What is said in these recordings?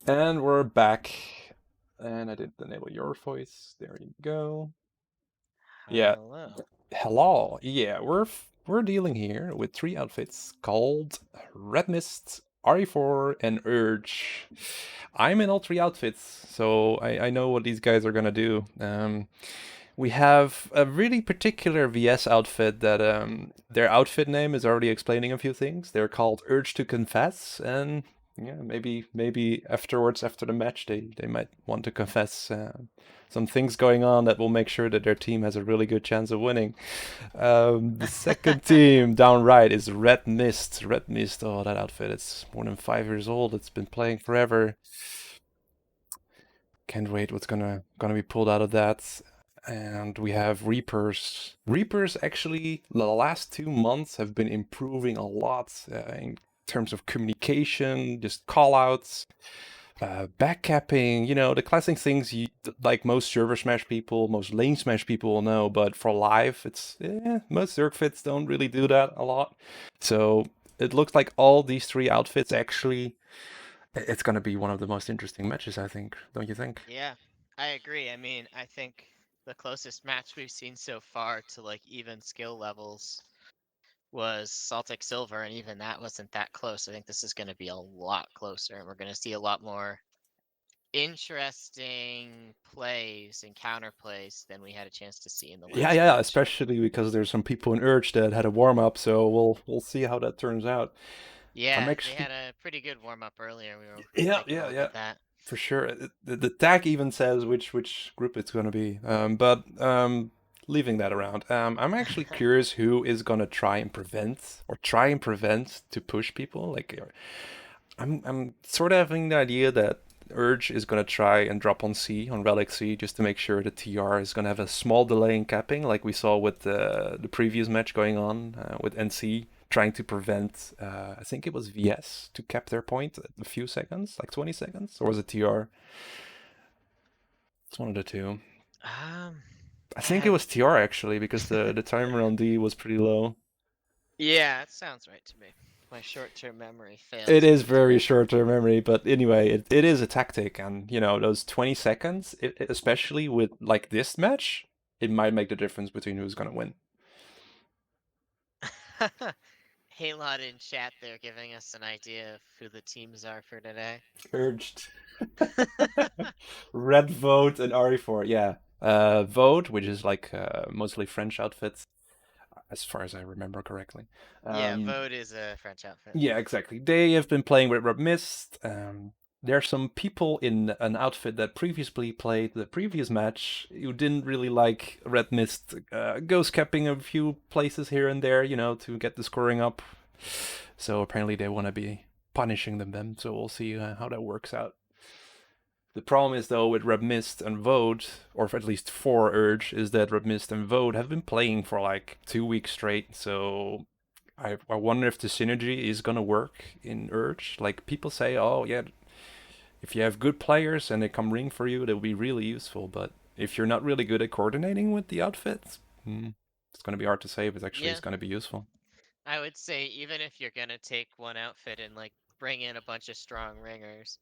And we're back. And I didn't enable your voice. There you go. Yeah. Hello. Hello. Yeah, we're dealing here with three outfits called Red Mist, RE4, and Urge. I'm in all three outfits, so I know what these guys are gonna do. We have a really particular VS outfit that their outfit name is already explaining a few things. They're called Urge to Confess, and yeah, maybe afterwards, after the match, they might want to confess some things going on that will make sure that their team has a really good chance of winning. The second team down right is Red Mist. Red Mist, oh, that outfit, it's more than 5 years old. It's been playing forever. Can't wait what's gonna be pulled out of that. And we have Reapers. Reapers actually, the last 2 months have been improving a lot in terms of communication, just callouts, backcapping, the classic things like most server smash people, most lane smash people will know, but for live, most Zerg fits don't really do that a lot. So it looks like all these three outfits actually, it's gonna be one of the most interesting matches, I think. Don't you think? Yeah, I agree. I mean, I think the closest match we've seen so far to like even skill levels was Celtic Silver, and even that wasn't that close. I think this is going to be a lot closer, and we're going to see a lot more interesting plays and counter plays than we had a chance to see in the Yeah, last yeah, match. especially because there's some people in Urge that had a warm up, so we'll see how that turns out. I'm Yeah, they actually had a pretty good warm up earlier. We were Yeah, taking a yeah, look yeah, at that. for sure. The tag even says which group it's gonna be. But leaving that around, I'm actually curious who is gonna try and prevent to push people. Like, I'm sort of having the idea that Urge is gonna try and drop on C on Relic C just to make sure the TR is gonna have a small delay in capping, like we saw with the previous match going on with NC trying to prevent. I think it was VS to cap their point at a few seconds, like 20 seconds, or was it TR? It's one of the two. Um, I think it I, was TR actually because the timer on D was pretty low. yeah, it sounds right to me. My short-term memory It fails is me very today. short-term memory, but anyway, it is a tactic, and those 20 seconds, especially with like this match, it might make the difference between who's gonna win. Halot in chat there giving us an idea of who the teams are for today. Urged. Red Vote and RE4, yeah. Vote, which is like mostly French outfits, as far as I remember correctly. Yeah, Um, Vote is a French outfit. Yeah, exactly. They have been playing with Red Mist. There are some people in an outfit that previously played the previous match who didn't really like Red Mist ghost capping a few places here and there, to get the scoring up. So apparently they want to be punishing them. So we'll see how that works out. The problem is though with Red Mist and Vote, or at least for Urge, is that Red Mist and Vote have been playing for like 2 weeks straight. So I wonder if the synergy is gonna work in Urge. Like people say, oh yeah, if you have good players and they come ring for you, they'll be really useful. But if you're not really good at coordinating with the outfits, it's gonna be hard to say if it's actually is Yeah, gonna be useful. I would say even if you're gonna take one outfit and like bring in a bunch of strong ringers,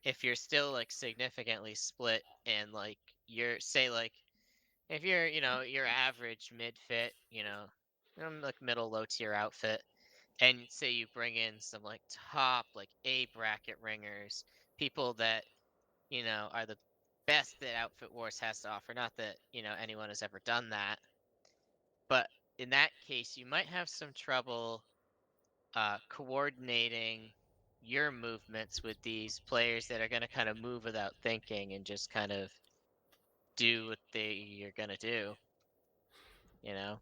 if you're still like significantly split and like you're say like if you're your average mid fit, like middle low tier outfit, and say you bring in some like top like A bracket ringers, people that are the best that Outfit Wars has to offer. Not that, anyone has ever done that, but in that case, you might have some trouble coordinating your movements with these players that are going to kind of move without thinking and just kind of do what you're going to do, you know?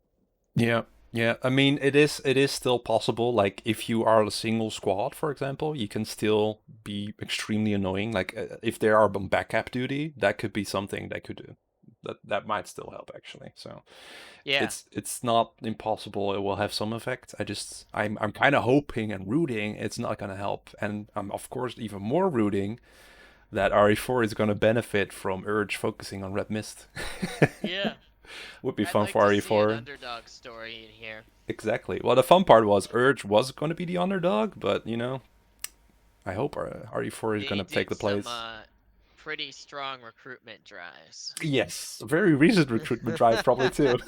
Yeah, yeah. I mean, it is still possible. Like if you are a single squad, for example, you can still be extremely annoying. Like if they are on backup duty, that could be something they could do. That might still help actually. So Yeah. it's not impossible. It will have some effect. I'm kind of hoping and rooting it's not gonna help, and I'm of course even more rooting that RE4 is gonna benefit from Urge focusing on Red Mist. Yeah. Would be I'd fun like for to see an RE4. underdog story in here. Exactly. Well, the fun part was Urge was going to be the underdog, but I hope RE4 is They gonna take did the some place. pretty strong recruitment drives. Yes, a very recent recruitment drive probably too.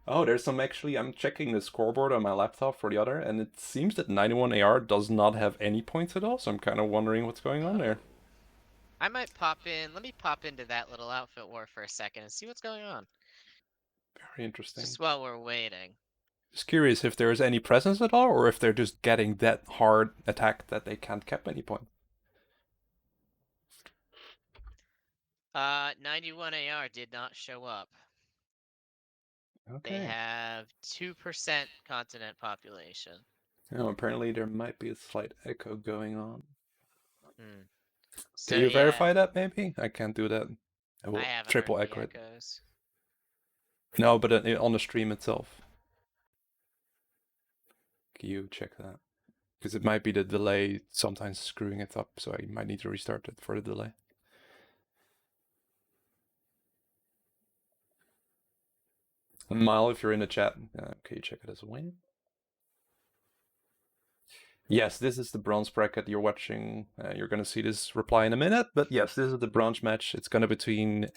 Oh, there's some actually. I'm checking the scoreboard on my laptop for the other, and it seems that 91AR does not have any points at all. So I'm kind of wondering what's going on there. I might pop in. Let me pop into that little outfit war for a second and see what's going on. Very interesting. Just while we're waiting. Just curious if there is any presence at all, or if they're just getting that hard attacked that they can't cap any points. 91 AR did not show up. They Okay. have 2% continent population. Oh, apparently there might be a slight echo going on. Hmm. Can So you yeah, verify that maybe? I can't do that. I I will haven't heard triple any echo it. echoes. No, but on the stream itself. Can you check that? Because it might be the delay sometimes screwing it up, so I might need to restart it for the delay. And Mile, if you're in the chat, can you check it as well? Yes, this is the bronze bracket you're watching. You're going to see this reply in a minute, but yes, this is the bronze match. It's going to be between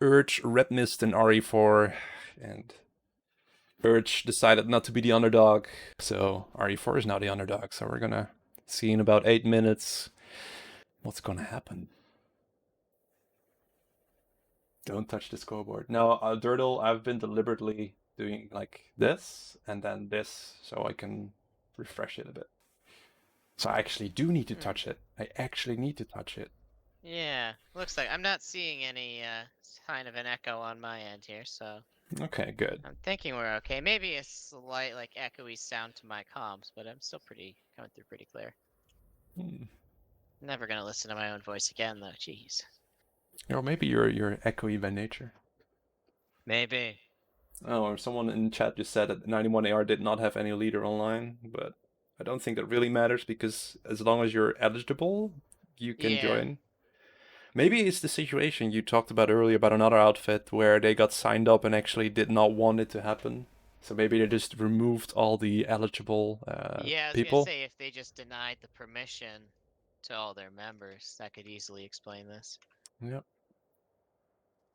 Urge, Red Mist, and RE4, and Urge decided not to be the underdog, so RE4 is now the underdog. So we're going to see in about 8 minutes what's going to happen. Don't touch the scoreboard. No, Dirtle, I've been deliberately doing like this and then this so I can refresh it a bit. So I actually do need to touch it. I actually need to touch it. Yeah, looks like I'm not seeing any sign of an echo on my end here, so Okay, good. I'm thinking we're okay. Maybe a slight like echoey sound to my comms, but I'm still coming through pretty clear. Never gonna listen to my own voice again though, jeez. Or maybe you're echoey by nature. Maybe. Oh, or someone in chat just said that 91AR did not have any leader online, but I don't think that really matters because as long as you're eligible, you can Yeah. join. Maybe it's the situation you talked about earlier about another outfit where they got signed up and actually did not want it to happen. So maybe they just removed all the eligible Yeah, I was gonna people. say if they just denied the permission to all their members, that could easily explain this. Yep.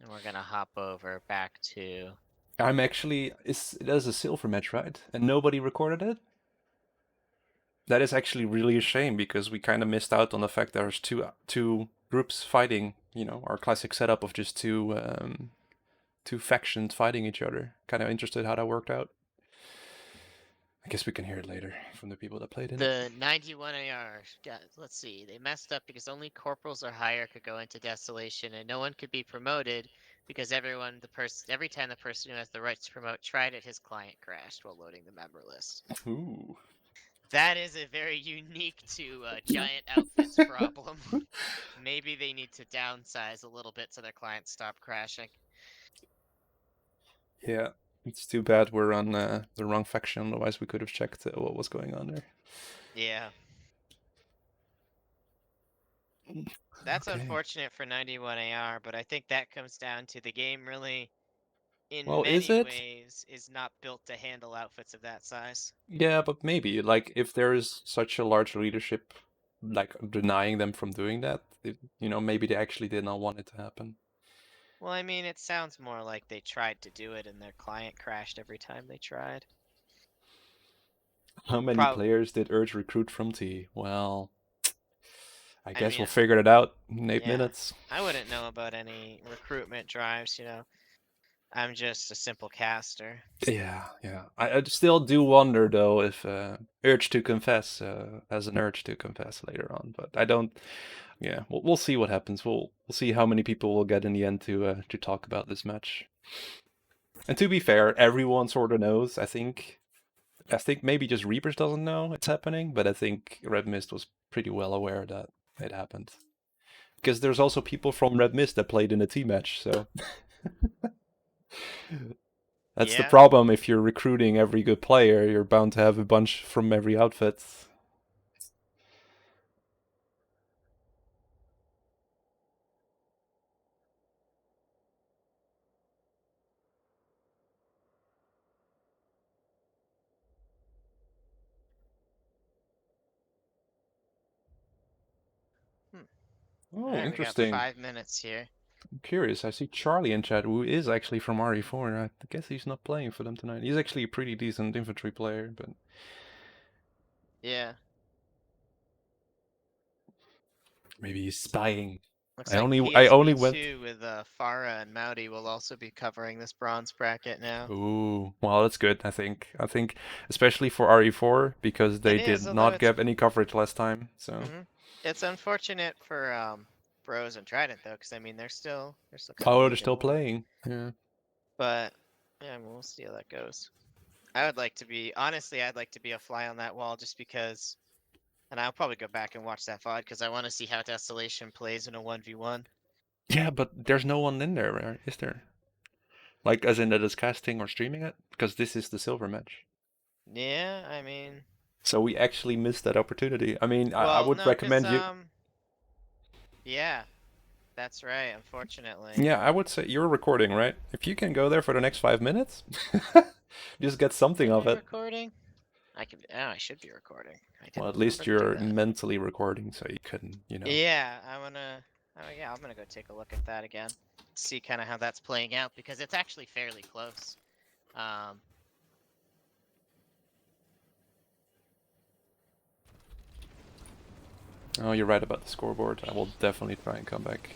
And we're gonna hop over back to I'm actually it is a silver match, right? And nobody recorded it? That is actually really a shame because we kind of missed out on the fact there's two groups fighting. You know, our classic setup of just two factions fighting each other. Kind of interested how that worked out. I guess we can hear it later from the people that played in it. the 91 AR. Let's see. They messed up because only corporals or higher could go into Desolation, and no one could be promoted because every time the person who has the rights to promote tried it, his client crashed while loading the member list. Ooh. That is a very unique to Giant Outfits problem. Maybe they need to downsize a little bit so their clients stop crashing. Yeah, it's too bad we're on the wrong faction. Otherwise, we could have checked what was going on there. Yeah. That's Okay. unfortunate for 91 AR, but I think that comes down to the game really, in Well, is many it? ways, is not built to handle outfits of that size. Yeah, but maybe like if there is such a large leadership, like denying them from doing that, maybe they actually did not want it to happen. Well, I mean, it sounds more like they tried to do it and their client crashed every time they tried. How many Prob players did Urge recruit from T? Well, I I guess mean, we'll figure it out in 8 yeah. minutes. I wouldn't know about any recruitment drives. I'm just a simple caster. Yeah, yeah. I still do wonder though if Urge to Confess has an urge to confess later on, but I don't. Yeah, we'll see what happens. We'll see how many people we'll get in the end to talk about this match. And to be fair, everyone sort of knows. I think maybe just Reapers doesn't know it's happening, but I think Red Mist was pretty well aware that it happened. Because there's also people from Red Mist that played in a team match, so that's the Yeah. problem. If you're recruiting every good player, you're bound to have a bunch from every outfit. Oh, Alright, we got interesting. 5 minutes here. I'm curious. I see Charlie in chat, who is actually from RE4. I guess he's not playing for them tonight. He's actually a pretty decent infantry player, but Yeah. maybe he's spying. Looks I like only went. PSV2 with Farah and Maudi will also be covering this bronze bracket now. Ooh, well, that's good. I think especially for RE4 because It they is, did although not get any coverage last time. So, it's unfortunate for Bros and Trident though, because I mean they're still kind of oh, they're moving still along. playing. Yeah. But yeah, we'll see how that goes. I would like to be honestly, I'd like to be a fly on that wall just because, and I'll probably go back and watch that VOD because I want to see how Desolation plays in a 1v1. Yeah, but there's no one in there, right? Is there? Like, as in that is casting or streaming it? Because this is the silver match. Yeah, I mean, So we actually missed that opportunity. I mean, I well, would no, cause recommend you. yeah, that's right. Unfortunately, Yeah, I would say you're recording, right? If you can go there for the next 5 minutes, just get something am of I it. recording? I can. Oh, I should be recording. I Well, didn't at remember least to do you're that. mentally recording, so you can, Yeah, I wanna. Oh yeah, I'm gonna go take a look at that again. See kind of how that's playing out because it's actually fairly close. Um, Oh, you're right about the scoreboard. I will definitely try and come back.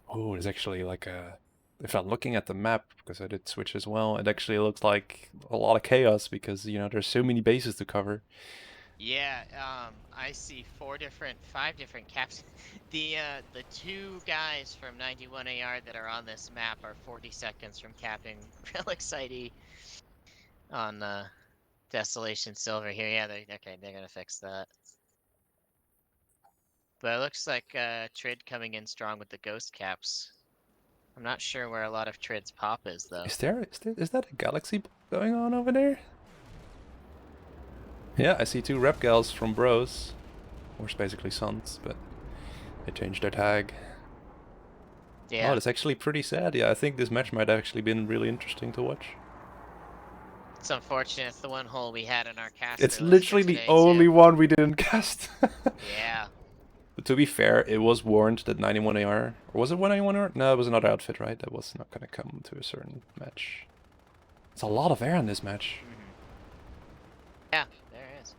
Oh, there's actually like a... If I'm looking at the map, because I did switch as well, it actually looks like a lot of chaos because, there's so many bases to cover. yeah, I see 5 different caps. The two guys from 91 AR that are on this map are 40 seconds from capping Relic Site on Desolation Silver here. Yeah, they're gonna fix that. But it looks like Trid coming in strong with the ghost caps. I'm not sure where a lot of Trid's pop is though. Is that a galaxy going on over there? Yeah, I see two rep gals from Bros. Or it's basically Sons, but they changed their tag. Oh, Yeah, that's actually pretty sad. Yeah, I think this match might have actually been really interesting to watch. it's unfortunate. It's the one hole we had in our It's caster list for literally the today too. only one we didn't cast. Yeah. But to be fair, it was warned that 91 AR, or was it 191 AR? No, it was another outfit, right? That was not gonna come to a certain match. It's a lot of air in this match. Yeah, there is.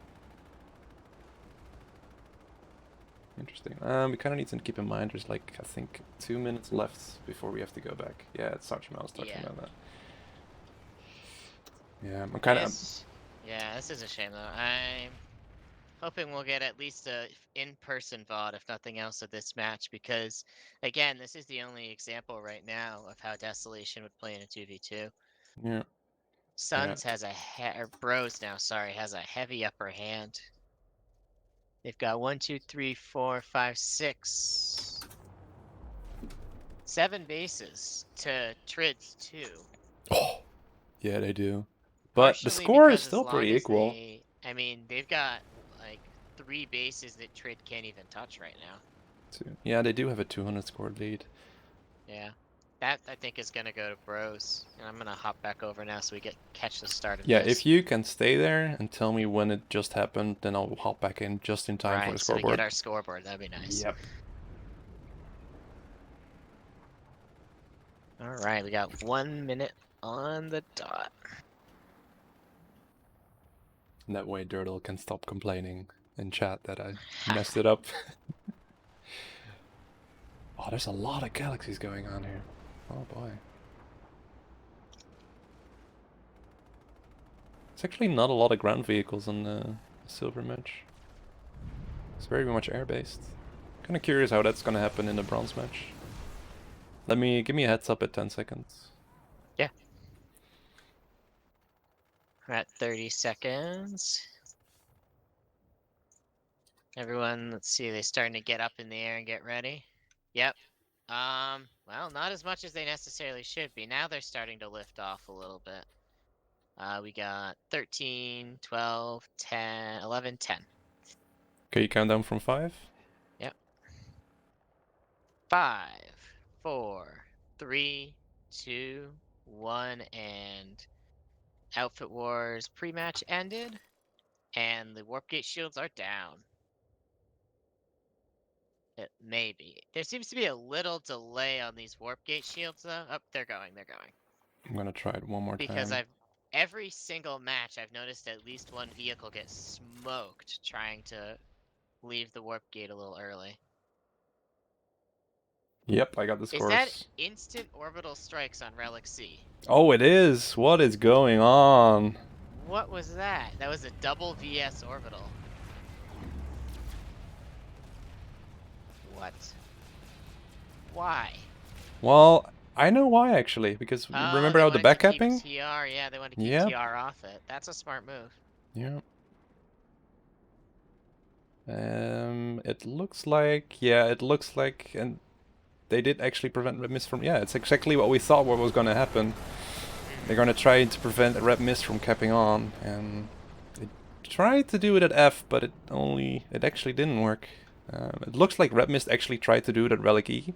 Interesting. We kind of need to keep in mind there's like, I think, 2 minutes left before we have to go back. Yeah, it's Sarchima, I was talking Yeah. about that. Yeah, I'm kind of... Yeah, this is a shame though. I'm hoping we'll get at least a in-person VOD, if nothing else, of this match because, again, this is the only example right now of how Desolation would play in a 2v2. Yeah. Suns has or Bros now, sorry, has a heavy upper hand. They've got 1, 2, 3, 4, 5, 6, 7 bases to Trid's 2. Oh, yeah, they do. But the Partially score is because as still long pretty as equal. I mean, they've got like 3 bases that Trid can't even touch right now. Yeah, they do have a 200 score lead. Yeah. That, I think, is going to go to Bros. And I'm going to hop back over now so we catch the start of Yeah, this. if you can stay there and tell me when it just happened, then I'll hop back in just in time for the Right, so we scoreboard. get our scoreboard. That'd be nice. Yep. Alright, we got 1 minute on the dot. That way Dirtle can stop complaining in chat that I messed it up. Oh, there's a lot of galaxies going on here. Oh boy. It's actually not a lot of ground vehicles on the silver match. It's very much air-based. Kinda curious how that's gonna happen in the bronze match. Give me a heads up at 10 seconds. Yeah. We're at 30 seconds. Everyone, let's see, they're starting to get up in the air and get ready. Yep. Well, not as much as they necessarily should be. Now they're starting to lift off a little bit. We got 13, 12, 10, 11, 10. Okay, you count down from 5? Yep. 5, 4, 3, 2, 1, and Outfit Wars pre-match ended, and the Warp Gate shields are down. Maybe. There seems to be a little delay on these Warp Gate shields, though. Oh, they're going. I'm gonna try it one more Because time. every single match, I've noticed at least one vehicle get smoked trying to leave the Warp Gate a little early. Yep, I got the Is that scores. instant orbital strikes on Relic C? Oh, it is! What is going on? What was that? That was a double VS orbital. What? Why? Well, I know why actually, because Oh, remember they how the wanted to keep backcapping? TR. Yeah, they wanted to keep Yep. TR off it. That's a smart move. Yeah. It looks like, yeah, it looks like, and they did actually prevent red mist from, yeah, it's exactly what we thought what was gonna happen. They're gonna try to prevent red mist from capping on, and they tried to do it at F, but it actually didn't work. It looks like red mist actually tried to do it at Relic E,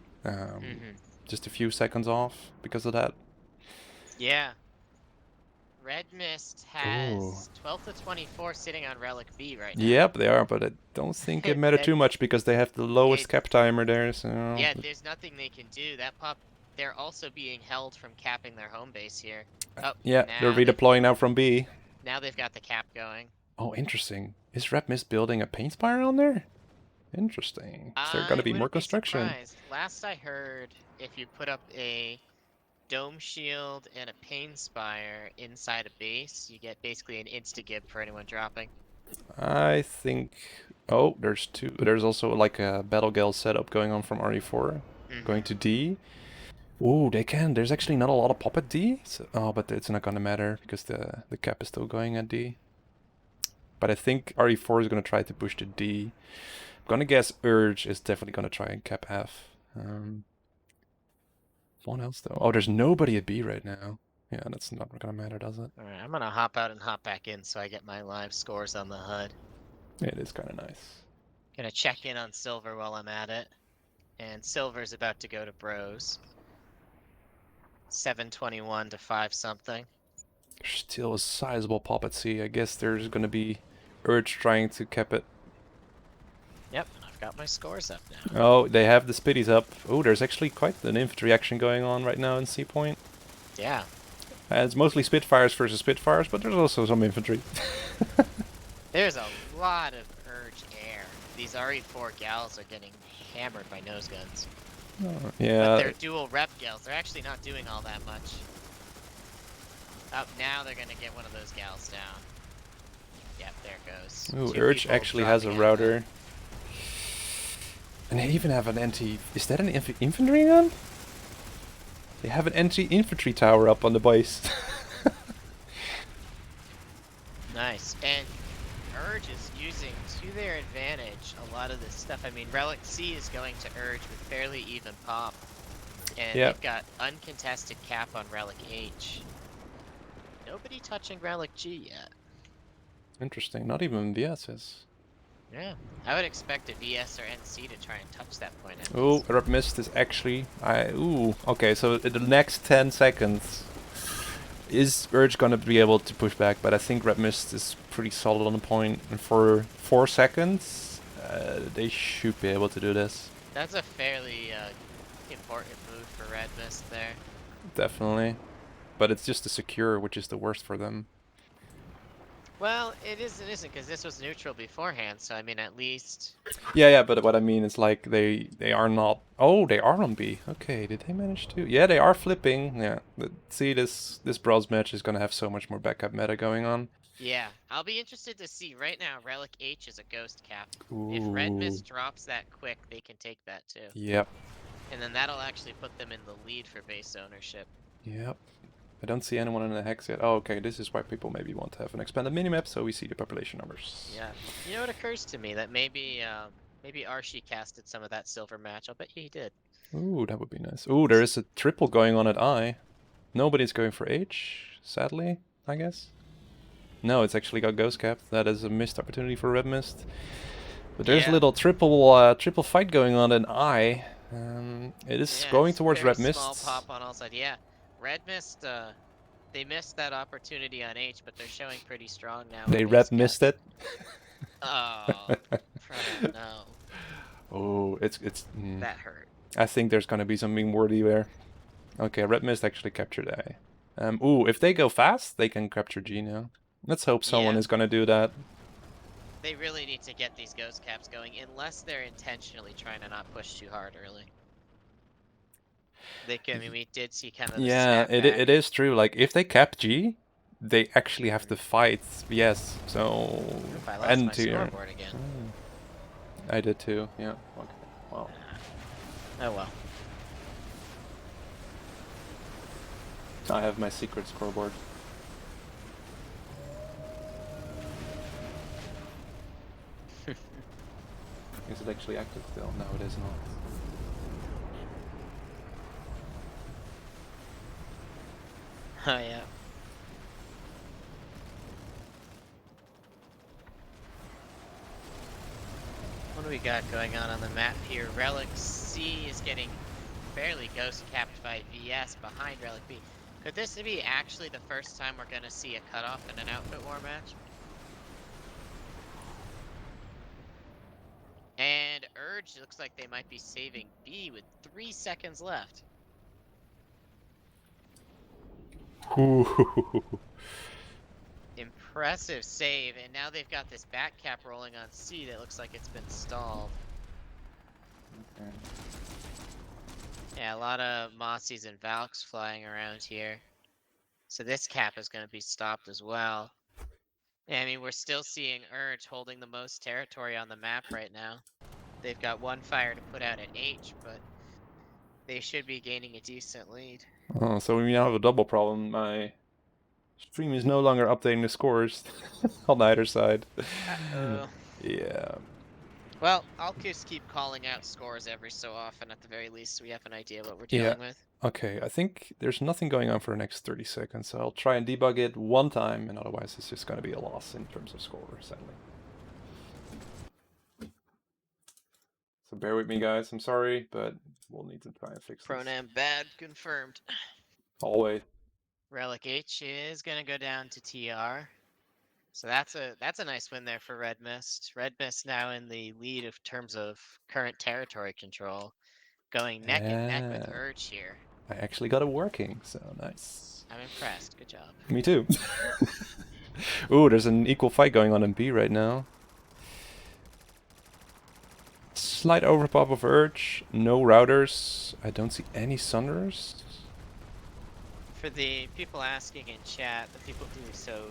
just a few seconds off because of that. Yeah. Red Mist Ooh. has 12 to 24 sitting on Relic B right now. Yep, they are, but I don't think it mattered too much because they have the lowest cap timer there, so... Yeah, there's nothing they can do. They're also being held from capping their home base here. Oh, yeah, they're redeploying now from B. Now they've got the cap going. Oh, interesting. Is Red Mist building a paint spire on there? Interesting. Is there gonna be more construction? Surprised. Last I heard, if you put up a dome shield and a pain spire inside a base, you get basically an insta-gib for anyone dropping. I think... Oh, there's two. There's also like a Battle Gale setup going on from RE4. Going to D. Ooh, they can. There's actually not a lot of pop at D. So, oh, but it's not gonna matter because the cap is still going at D. But I think RE4 is gonna try to push to D. I'm gonna guess Urge is definitely gonna try and cap F. What else though? Oh, there's nobody at B right now. Yeah, that's not gonna matter, does it? Alright, I'm gonna hop out and hop back in so I get my live scores on the HUD. It is kind of nice. Gonna check in on Silver while I'm at it. And Silver's about to go to Bros. 721 to 5 something. There's still a sizable pop at C. I guess there's gonna be Urge trying to cap it. Yep, and I've got my scores up now. Oh, they have the spitties up. Oh, there's actually quite an infantry action going on right now in C point. Yeah. It's mostly Spitfires versus Spitfires, but there's also some infantry. There's a lot of Urge air. These RE4 gals are getting hammered by nose guns. Oh, yeah. But they're dual rep gals. They're actually not doing all that much. Oh, now they're gonna get one of those gals down. Yep, there it goes. Ooh, Two Urge people actually has a dropping router. And they even have an anti... Is that an infantry gun? They have an anti-infantry tower up on the base. Nice. And Urge is using to their advantage a lot of this stuff. I mean, Relic C is going to Urge with fairly even pop. And they've got uncontested cap on Relic H. Nobody touching Relic G yet. Interesting. Not even VSs. Yeah. I would expect a VS or NC to try and touch that point at Oh, least. Red Mist is actually... Ooh, okay, so in the next 10 seconds... Is Urge gonna be able to push back? But I think Red Mist is pretty solid on the point. And for 4 seconds, they should be able to do this. That's a fairly important move for Red Mist there. Definitely. But it's just the secure, which is the worst for them. Well, it isn't, because this was neutral beforehand, so I mean, at least... Yeah, but what I mean is like, they are not... Oh, they are on B. Okay, did they manage to... Yeah, they are flipping. Yeah, but see, this bronze match is gonna have so much more backup meta going on. Yeah, I'll be interested to see. Right now, Relic H is a ghost cap. Ooh. If Red Mist drops that quick, they can take that too. Yep. And then that'll actually put them in the lead for base ownership. Yep. I don't see anyone in the hex yet. Oh, okay, this is why people maybe want to have an expanded minimap, so we see the population numbers. Yeah. You know, it occurs to me that maybe Archie casted some of that silver match. I'll bet he did. Ooh, that would be nice. Ooh, there is a triple going on at I. Nobody's going for H, sadly, I guess. No, it's actually got ghost cap. That is a missed opportunity for Red Mist. But there's a little triple fight going on in I. It is going towards Red Mist. Small pop on all sides. Yeah. Red missed, they missed that opportunity on H, but they're showing pretty strong now They with base red missed caps. it. Oh, Pronam, no. Oh, it's That hurt. I think there's gonna be something worthy there. Okay, red mist actually captured A. Ooh, if they go fast, they can capture G now. Let's hope someone Yeah. is gonna do that. They really need to get these ghost caps going, unless they're intentionally trying to not push too hard early. I mean, we did see kind of the Yeah, snap back. it is true. Like if they cap G, they actually have to fight. Yes, so Oop, I lost my end tier. scoreboard again. I did too. Yeah. Okay. Well. Oh well. I have my secret scoreboard. Is it actually active still? No, it is not. Oh yeah. What do we got going on the map here? Relic C is getting fairly ghost capped by VS behind Relic B. Could this be actually the first time we're gonna see a cutoff in an outfit war match? And Urge looks like they might be saving B with 3 seconds left. Impressive save, and now they've got this back cap rolling on C that looks like it's been stalled. Okay. Yeah, a lot of Mossies and Valks flying around here. So this cap is going to be stopped as well. I mean, we're still seeing Urge holding the most territory on the map right now. They've got one fire to put out at H, but they should be gaining a decent lead. Oh, so we now have a double problem. My stream is no longer updating the scores on either side. Uh-oh. Yeah. Well, I'll just keep calling out scores every so often at the very least so we have an idea what we're Yeah. dealing with. Okay, I think there's nothing going on for the next 30 seconds, so I'll try and debug it one time, and otherwise it's just going to be a loss in terms of score, sadly. So bear with me, guys. I'm sorry, but we'll need to try and fix this. Pronam bad confirmed. Always. Relic H is gonna go down to TR. So that's a nice win there for Red Mist. Red Mist now in the lead of terms of current territory control, going neck and neck with Urge here. I actually got it working, so nice. I'm impressed. Good job. Me too. Ooh, there's an equal fight going on in B right now. Slight overpop of Urge, no routers. I don't see any Sunderers. For the people asking in chat, the people doing so,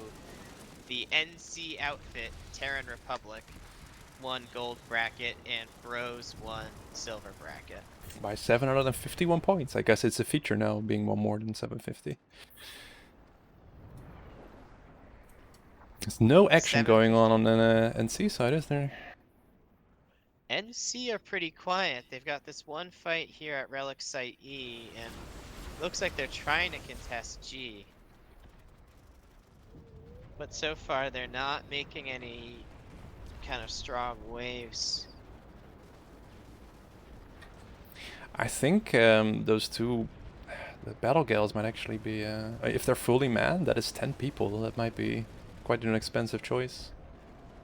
the NC outfit, Terran Republic, won gold bracket, and Bros won silver bracket. By 751 points. I guess it's a feature now, being one more than 750. There's no action going on the NC side, is there? NC are pretty quiet. They've got this one fight here at Relic Site E, and looks like they're trying to contest G. But so far, they're not making any kind of strong waves. I think those two, the Battle Gales might actually be, if they're fully manned, that is 10 people. That might be quite an expensive choice.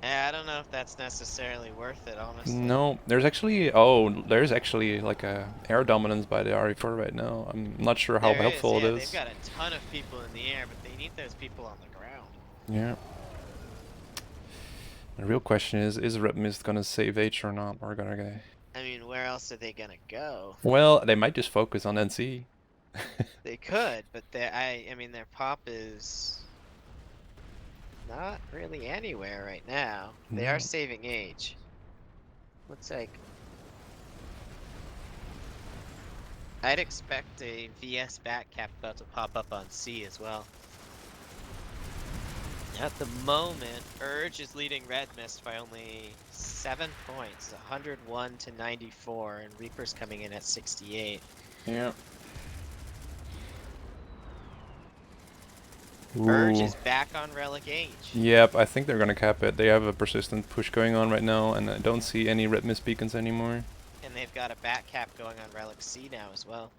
I don't know if that's necessarily worth it, honestly. No, there's actually, there's actually like a air dominance by the RE4 right now. I'm not sure how helpful it is. They've got a ton of people in the air, but they need those people on the ground. Yeah. The real question is Red Mist gonna save H or not? Or gonna I mean, where else are they gonna go? Well, they might just focus on NC. They could, but I mean, their pop is not really anywhere right now. They are saving H. Looks like I'd expect a VS back cap about to pop up on C as well. At the moment, Urge is leading Red Mist by only 7 points, 101 to 94, and Reaper's coming in at 68. Yeah. Urge is back on Relic H. Yep, I think they're gonna cap it. They have a persistent push going on right now, and I don't see any Red Mist beacons anymore. And they've got a back cap going on Relic C now as well.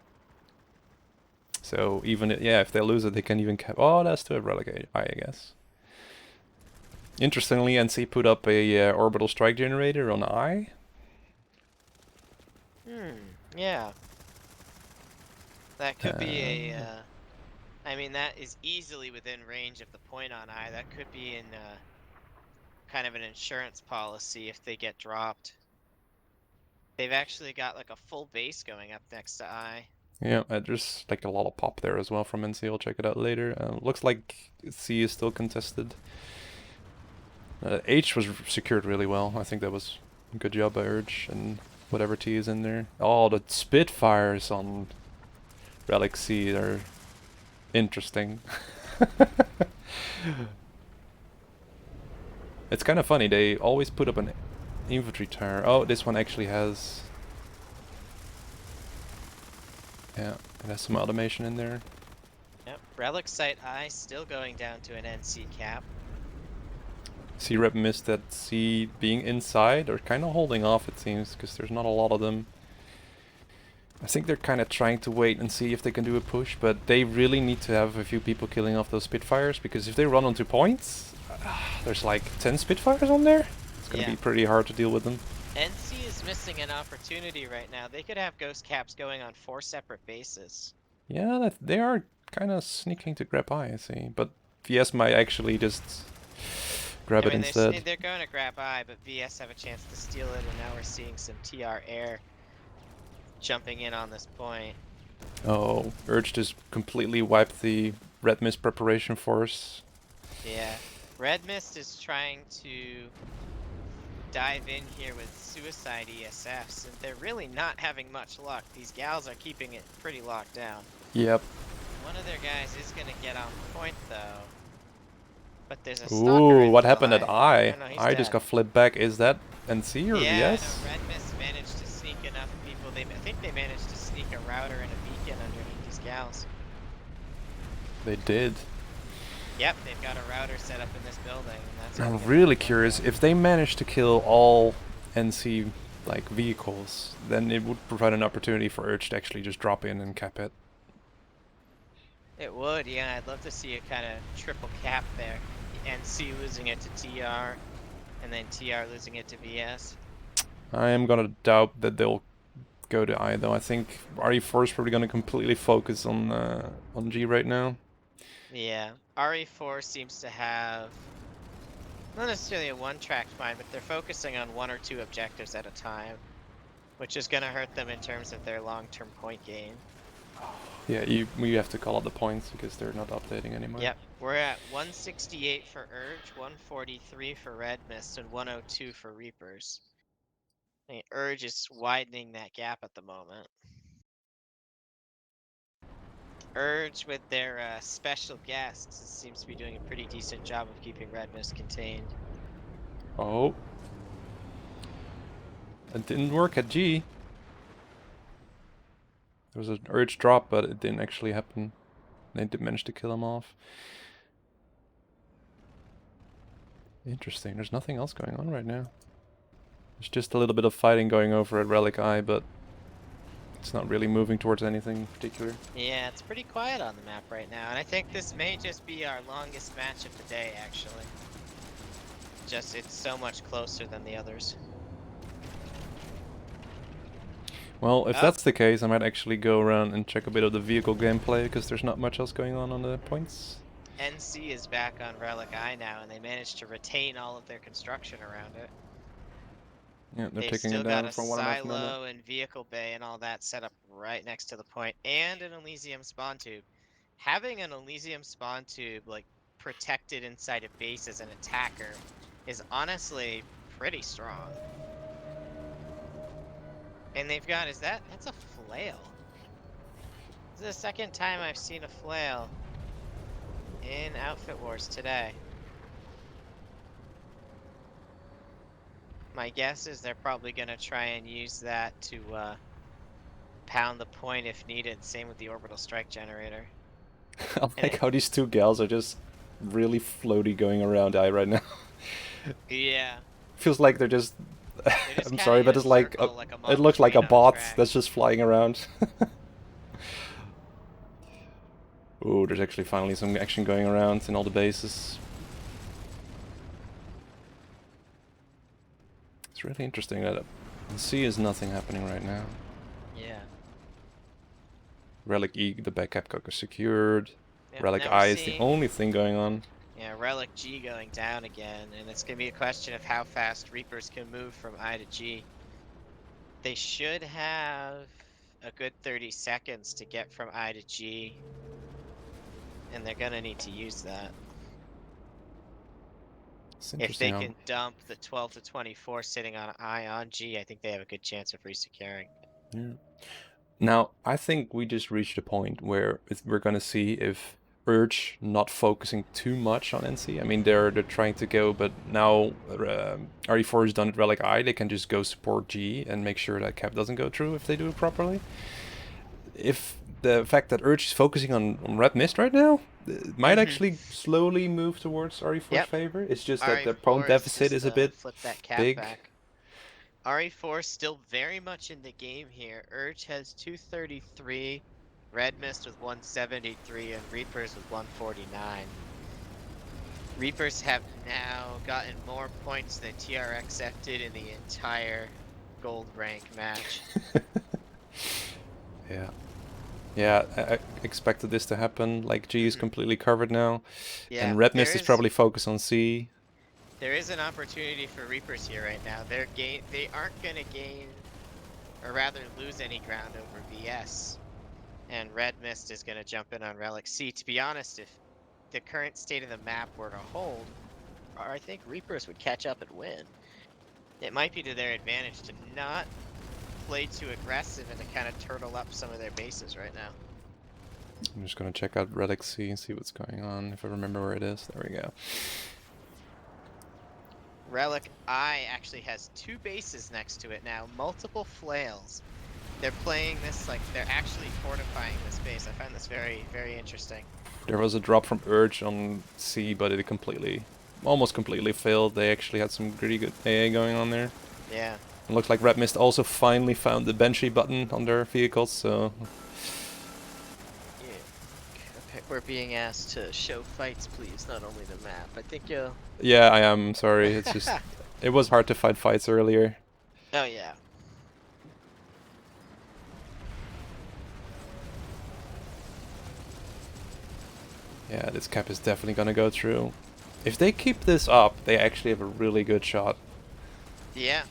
So even yeah, if they lose it, they can even oh, that's to a relegate, I guess. Interestingly, NC put up a orbital strike generator on I. Yeah. That could be a, I mean, that is easily within range of the point on I. That could be in kind of an insurance policy if they get dropped. They've actually got like a full base going up next to I. Yeah, there's like a lot of pop there as well from NC. I'll check it out later. Looks like C is still contested. H was secured really well. I think that was a good job by Urge and whatever T is in there. Oh, the Spitfires on Relic C are interesting. It's kind of funny. They always put up an infantry tower. Oh, this one actually has... Yeah, it has some automation in there. Yep, Relic Site I still going down to an NC cap. C-Rep missed that C being inside, or kind of holding off it seems, because there's not a lot of them. I think they're kind of trying to wait and see if they can do a push, but they really need to have a few people killing off those Spitfires, because if they run onto points, there's like 10 Spitfires on there. It's going to be pretty hard to deal with them. NC is missing an opportunity right now. They could have ghost caps going on 4 separate bases. Yeah, they are kind of sneaking to grab I see, but VS might actually just grab it instead. They're going to grab I, but VS have a chance to steal it, and now we're seeing some TR air jumping in on this point. Oh, Urge just completely wiped the Red Mist preparation force. Yeah, Red Mist is trying to dive in here with suicide ESFs, and they're really not having much luck. These gals are keeping it pretty locked down. Yep. One of their guys is going to get on point, though. But there's a stalker. Ooh, what happened at I? No, I just got flipped back. Is that NC or yeah, VS? No, Red Mist managed to sneak enough people. I think they managed to sneak a router and a beacon underneath these gals. They did. Yep, they've got a router set up in this building. And that's I'm really curious if they manage to kill all NC like vehicles, then it would provide an opportunity for Urge to actually just drop in and cap it. It would, yeah. I'd love to see a kind of triple cap there. NC losing it to TR, and then TR losing it to VS. I am gonna doubt that they'll go to I though. I think RE4 is probably gonna completely focus on G right now. Yeah, RE4 seems to have not necessarily a one-track mind, but they're focusing on 1 or 2 objectives at a time, which is going to hurt them in terms of their long-term point gain. Yeah, we have to call out the points because they're not updating anymore. Yep, we're at 168 for Urge, 143 for Red Mist, and 102 for Reapers. I mean, Urge is widening that gap at the moment. Urge with their special guests seems to be doing a pretty decent job of keeping Red Mist contained. Oh. It didn't work at G. There was an Urge drop, but it didn't actually happen. They did manage to kill him off. Interesting, there's nothing else going on right now. There's just a little bit of fighting going over at Relic I, but it's not really moving towards anything in particular. Yeah, it's pretty quiet on the map right now, and I think this may just be our longest match of the day, actually. Just, it's so much closer than the others. Well, if that's the case, I might actually go around and check a bit of the vehicle gameplay, because there's not much else going on the points. NC is back on Relic I now, and they managed to retain all of their construction around it. Yeah, they're taking it down for 1.5 minutes. They've still got a silo and vehicle bay and all that set up right next to the point, and an Elysium spawn tube. Having an Elysium spawn tube, like, protected inside a base as an attacker is honestly pretty strong. And they've got, that's a flail. This is the second time I've seen a flail in Outfit Wars today. My guess is they're probably going to try and use that to pound the point if needed. Same with the orbital strike generator. I like how these two gals are just really floaty going around I right now. Yeah. Feels like they're just I'm sorry, but it's like it looks like a bot that's just flying around. Oh, there's actually finally some action going around in all the bases. It's really interesting that on C is nothing happening right now. Yeah. Relic E, the back cap cock is secured. Yep, Relic now we're I is the seeing, only thing going on. yeah, Relic G going down again, and it's gonna be a question of how fast Reapers can move from I to G. They should have a good 30 seconds to get from I to G, and they're gonna need to use that. It's If interesting they how... can dump the 12 to 24 sitting on I on G, I think they have a good chance of resecuring. Yeah. Now, I think we just reached a point where we're gonna see if Urge not focusing too much on NC. I mean, they're trying to go, but now RE4 has done it Relic I. They can just go support G and make sure that cap doesn't go through if they do it properly. If the fact that Urge is focusing on Red Mist right now, it might actually slowly move towards RE4's Yep. favor. It's just that the prone RE4 is deficit just is a bit flip that cap big. back. RE4 still very much in the game here. Urge has 233, Red Mist with 173, and Reapers with 149. Reapers have now gotten more points than TRXF did in the entire gold rank match. Yeah. Yeah, I expected this to happen. Like, G is completely covered now. Yeah, And Red Mist is probably focused on C. there is an opportunity for Reapers here right now. They aren't gonna gain, or rather lose any ground over VS. And Red Mist is gonna jump in on Relic C. To be honest, if the current state of the map were to hold, I think Reapers would catch up and win. It might be to their advantage to not play too aggressive and to kind of turtle up some of their bases right now. I'm just gonna check out Relic C and see what's going on, if I remember where it is. There we go. Relic I actually has 2 bases next to it now, multiple flails. They're playing this like they're actually fortifying this base. I find this very, very interesting. There was a drop from Urge on C, but it almost completely failed. They actually had some pretty good AA going on there. Yeah. It looks like Red Mist also finally found the Banshee button on their vehicles, so... Yeah. We're being asked to show fights, please, not only the map. I think you'll... Yeah, I am, sorry. It's just... it was hard to find fights earlier. Oh, yeah. Yeah, this cap is definitely gonna go through. If they keep this up, they actually have a really good shot. Yeah.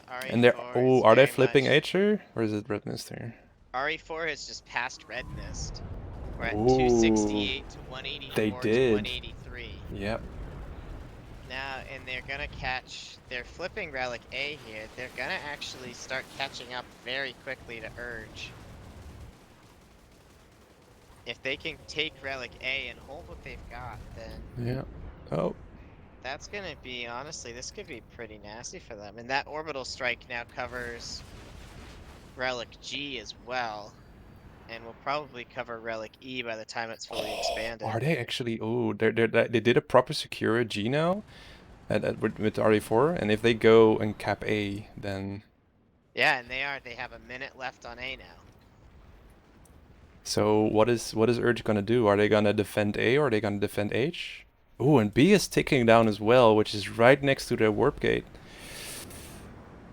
RE4 and they're... Oh, are they flipping much... H here? Or is it Red Mist here? RE4 has just passed Red Mist. We're at Ooh, 268 to 184 they did. to 183. Yep. Now, and they're gonna catch... They're flipping Relic A here. They're gonna actually start catching up very quickly to Urge. If they can take Relic A and hold what they've got, then... Yeah. Oh. That's gonna be, honestly, this could be pretty nasty for them. And that Orbital Strike now covers Relic G as well. And will probably cover Relic E by the time it's fully expanded. Are they actually... Oh, they did a proper secure G now with RE4, and if they go and cap A, then... Yeah, and they have a minute left on A now. So what is Urge gonna do? Are they gonna defend A or are they gonna defend H? Oh, and B is ticking down as well, which is right next to their warp gate.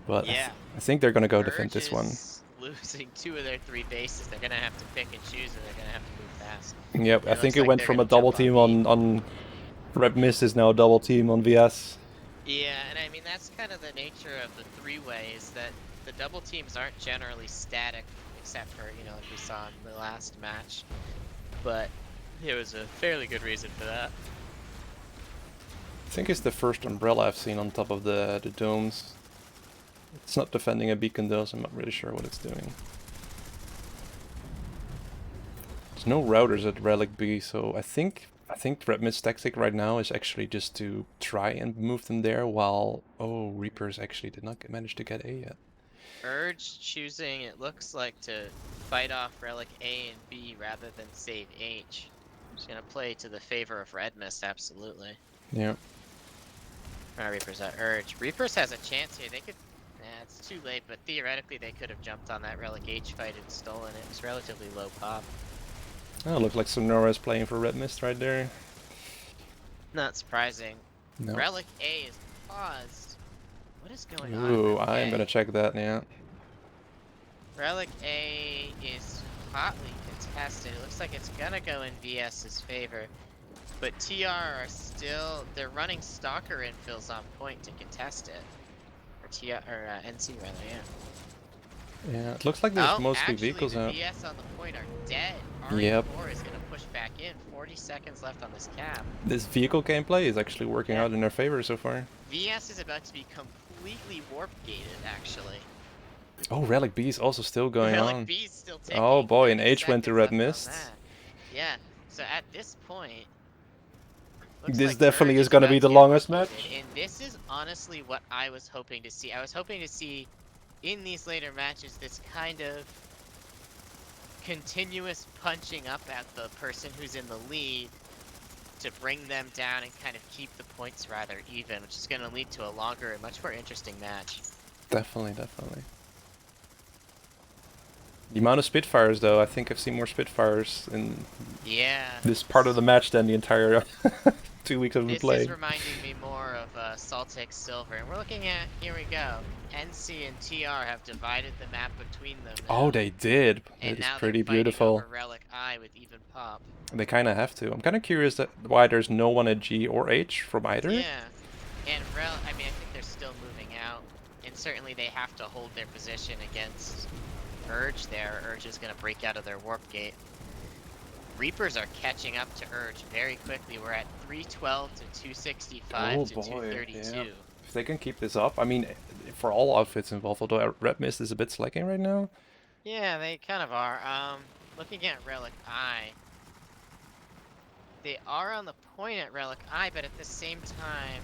But yeah. I think they're gonna go Urge defend this one. Losing 2 of their 3 bases, they're gonna have to pick and choose, and they're gonna have to move fast. Yep, I think it went from a double team on Red Mist is now a double team on VS. Yeah, and I mean that's kind of the nature of the 3-way, is that the double teams aren't generally static, except for, you know, like we saw in the last match. But there was a fairly good reason for that. I think it's the first umbrella I've seen on top of the domes. It's not defending a beacon though, so I'm not really sure what it's doing. There's no routers at Relic B, so I think Red Mist's tactic right now is actually just to try and move them there while... Oh, Reapers actually did not manage to get A yet. Urge choosing, it looks like, to fight off Relic A and B rather than save H. It's gonna play to the favor of Red Mist, absolutely. Yeah. Reapers at Urge. Reapers has a chance here. They could... Nah, it's too late, but theoretically they could have jumped on that Relic H fight and stolen it. It's relatively low pop. Oh, look like Sonora is playing for Red Mist right there. Not surprising. No. Relic A is paused. What is going on? Ooh, Relic I'm A? gonna check that, yeah. Relic A is hotly contested. It looks like it's gonna go in VS's favor. But TR are still, they're running Stalker infills on point to contest it. Or NC rather, yeah. Yeah, it looks like there's Oh, mostly actually vehicles the out. VS on the point are dead. Yep. RE4 is gonna push back in. 40 seconds left on this cap. This vehicle gameplay is actually working Yeah. out in their favor so far. VS is about to be completely warp gated, actually. Oh, Relic B is also still going Relic on. B is still ticking. Oh boy, an 30 H went to seconds Red left on Mist. that. Yeah, so at this point, looks This like definitely Urge is gonna about be the to get longest warp match. gated, and this is honestly what I was hoping to see. I was hoping to see in these later matches this kind of continuous punching up at the person who's in the lead to bring them down and kind of keep the points rather even, which is going to lead to a longer and much more interesting match. Definitely, definitely. The amount of Spitfires, though, I think I've seen more Spitfires in this part of the match than the entire 2 weeks of This play. is reminding me more of Saltic Silver, and we're looking at, here we go, NC and TR have divided the map between them now. Oh, they did. And It is now pretty they're fighting beautiful. over Relic I with even pop. They kind of have to. I'm kind of curious why there's no one at G or H from either. Yeah, and I mean, I think they're still moving out, and certainly they have to hold their position against Urge there. Urge is going to break out of their warp gate. Reapers are catching up to Urge very quickly. We're at 312 to 265 to 232. Yeah. If they can keep this up, I mean, for all outfits involved, although Red Mist is a bit slacking right now. Yeah, they kind of are. Looking at Relic I, they are on the point at Relic I, but at the same time,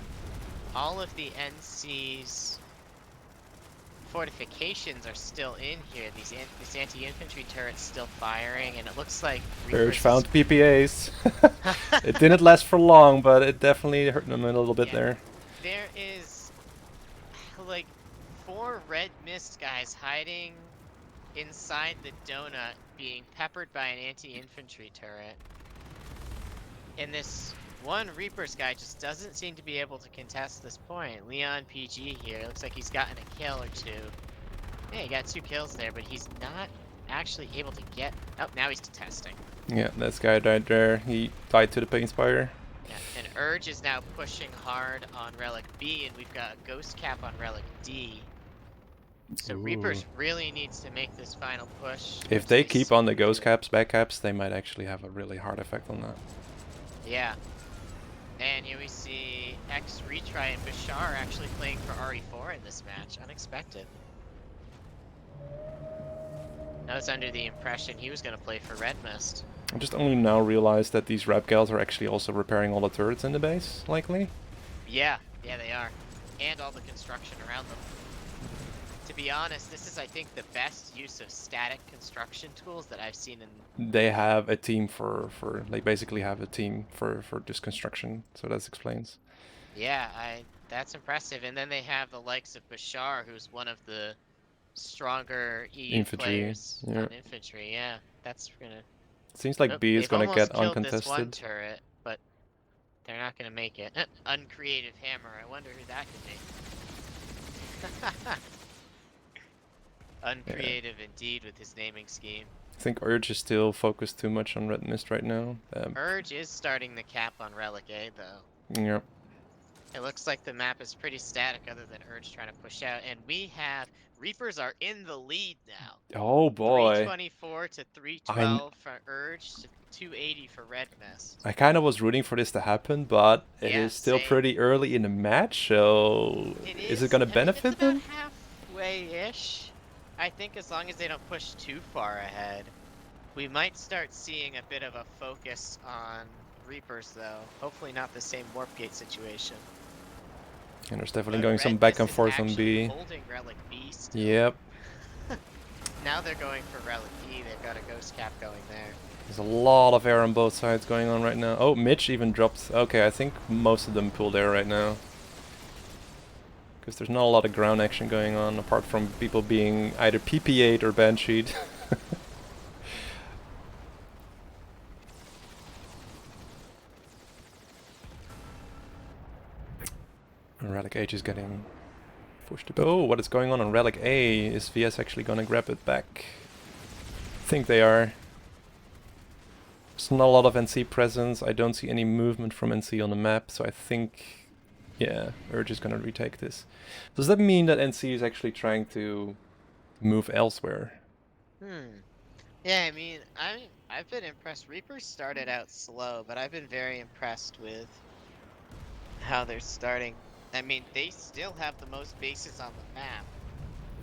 all of the NC's fortifications are still in here. This anti-infantry turret's still firing, and it looks like Urge found PPAs. It didn't last for long, but it definitely hurt them a little bit there. There is like 4 red mist guys hiding inside the donut, being peppered by an anti-infantry turret. And this one Reapers guy just doesn't seem to be able to contest this point. Leon PG here, looks like he's gotten a kill or 2. Yeah, he got 2 kills there, but he's not actually able to get... Oh, now he's contesting. Yeah, this guy died there. He died to the Pain Spire. Yeah, and Urge is now pushing hard on Relic B, and we've got a Ghost Cap on Relic D. So Reapers really needs to make this final push. If they keep on the Ghost Caps, back caps, they might actually have a really hard effect on that. Yeah. And here we see X Retry and Bashar actually playing for RE4 in this match. Unexpected. I was under the impression he was going to play for Red Mist. I just only now realized that these Rap Gals are actually also repairing all the turrets in the base, likely. Yeah, they are. And all the construction around them. To be honest, this is, I think, the best use of static construction tools that I've seen in... They have a team they basically have a team for this construction, so that explains. Yeah, that's impressive. And then they have the likes of Bashar, who's one of the stronger EU players on infantry. Yeah, that's gonna... Seems like B is gonna get killed uncontested. This one turret, but they're not gonna make it. Uncreative Hammer. I wonder who that could be. Uncreative indeed with his naming scheme. I think Urge is still focused too much on Red Mist right now. Urge is starting the cap on Relic A though. Yep. It looks like the map is pretty static other than Urge trying to push out. And we have... Reapers are in the lead now. Oh boy. 324 to 312 for Urge to 280 for Red Mist. I kind of was rooting for this to happen, but it is still pretty early in the match, so is it going to benefit them? It's about halfway-ish. I think as long as they don't push too far ahead, we might start seeing a bit of a focus on Reapers, though. Hopefully not the same Warp Gate situation. And there's definitely going some back and forth on B. Holding Relic B still. Yep. Now they're going for Relic E. They've got a Ghost Cap going there. There's a lot of air on both sides going on right now. Oh, Mitch even dropped. Okay, I think most of them pulled air right now. Because there's not a lot of ground action going on, apart from people being either PPA'd or bansheed. Relic H is getting pushed. Oh, what is going on Relic A? Is VS actually gonna grab it back? I think they are. There's not a lot of NC presence. I don't see any movement from NC on the map, so I think, yeah, Urge is gonna retake this. Does that mean that NC is actually trying to move elsewhere? Yeah, I mean, I've been impressed. Reapers started out slow, but I've been very impressed with how they're starting. I mean, they still have the most bases on the map.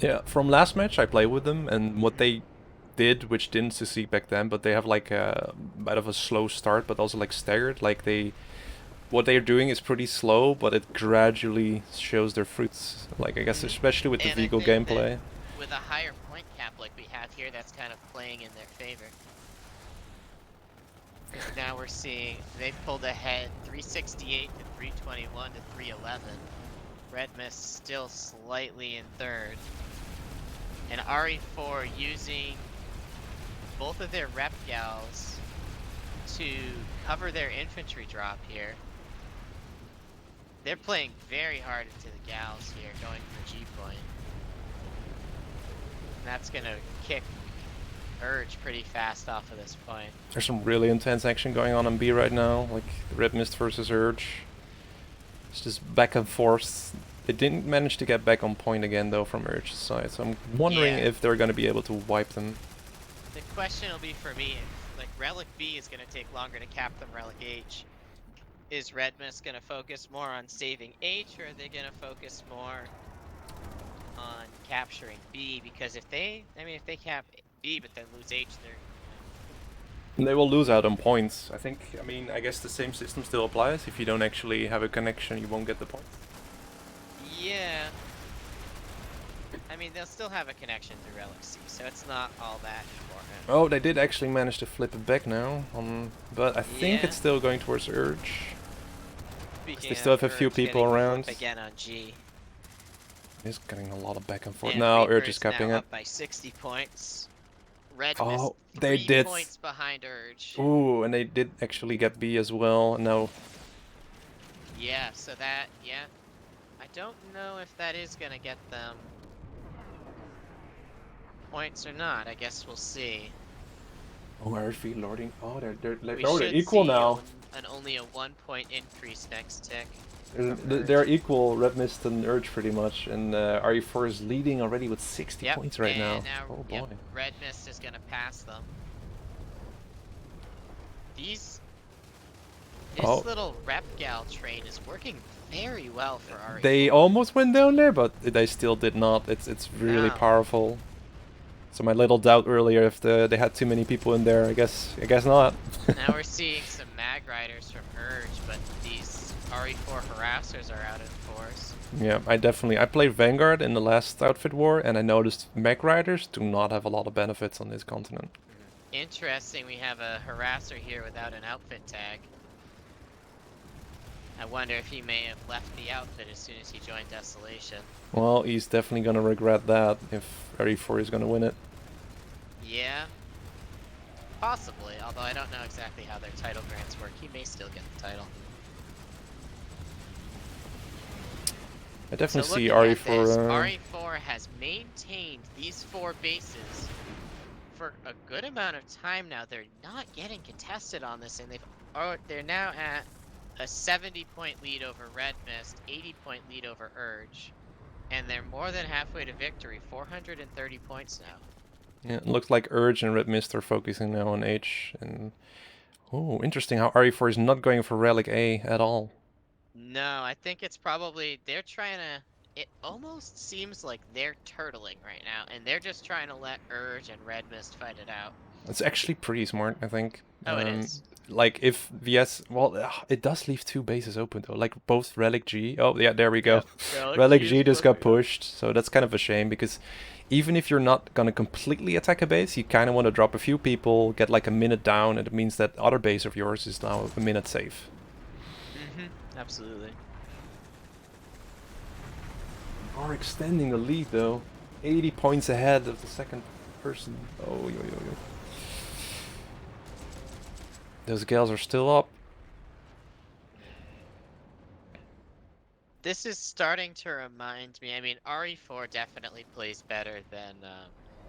Yeah, from last match I played with them, and what they did, which didn't succeed back then, but they have like a bit of a slow start, but also like staggered. Like what they're doing is pretty slow, but it gradually shows their fruits. Like I guess especially with the And I Vigo think gameplay. that with a higher point cap like we have here, that's kind of playing in their favor. Because now we're seeing they've pulled ahead 368 to 321 to 311. Red Mist still slightly in third. And RE4 using both of their rep gals to cover their infantry drop here. They're playing very hard into the gals here, going for G point. And that's gonna kick Urge pretty fast off of this point. There's some really intense action going on B right now, like Red Mist versus Urge. It's just back and forth. They didn't manage to get back on point again though from Urge's side, so I'm wondering if they're gonna be able to wipe them. The question will be for me, if like Relic B is gonna take longer to cap than Relic H. Is Red Mist gonna focus more on saving H, or are they gonna focus more on capturing B? Because if they cap B but then lose H, They will lose out on points. I guess the same system still applies. If you don't actually have a connection, you won't get the points. yeah. I mean, they'll still have a connection through Relic C, so it's not all that important. Oh, they did actually manage to flip it back now, but I think it's still going towards Urge. They still have a few people around. Again on G. He's getting a lot of back and forth. Now Urge is capping it. Up by 60 points. Red Oh, Mist they 3 did. points behind Urge. Ooh, and they did actually get B as well. No. Yeah, so that, I don't know if that is gonna get them points or not. I guess we'll see. Oh, RE4 loading. Oh, they're equal now. Only a 1 point increase next tick. They're equal, Red Mist and Urge pretty much, and RE4 is leading already with 60 points right now. Oh boy. Red Mist is gonna pass them. This little rep gal train is working very well for RE4. They almost went down there, but they still did not. It's really powerful. So my little doubt earlier if they had too many people in there, I guess not. Now we're seeing some Mag Riders from Urge, but these RE4 harassers are out in force. Yeah, I played Vanguard in the last outfit war, and I noticed Mag Riders do not have a lot of benefits on this continent. Interesting, we have a harasser here without an outfit tag. I wonder if he may have left the outfit as soon as he joined Desolation. Well, he's definitely gonna regret that if RE4 is gonna win it. Yeah. Possibly, although I don't know exactly how their title grants work. He may still get the title. I definitely see RE4... RE4 has maintained these 4 bases for a good amount of time now. They're not getting contested on this, and they're now at a 70-point lead over Red Mist, 80-point lead over Urge, and they're more than halfway to victory, 430 points now. Yeah, it looks like Urge and Red Mist are focusing now on H, and oh, interesting how RE4 is not going for Relic A at all. No, I think it's probably they're trying to. It almost seems like they're turtling right now, and they're just trying to let Urge and Red Mist fight it out. It's actually pretty smart, I think. Oh, it is. Like if VS, well, it does leave 2 bases open though, like both Relic G. Oh yeah, there we go. Yep. Relic G just got pushed, so that's kind of a shame because even if you're not gonna completely attack a base, you kind of want to drop a few people, get like a minute down, and it means that other base of yours is now a minute safe. Absolutely. Are extending the lead though, 80 points ahead of the second person. Oh yo. Those gals are still up. This is starting to remind me. I mean, RE4 definitely plays better than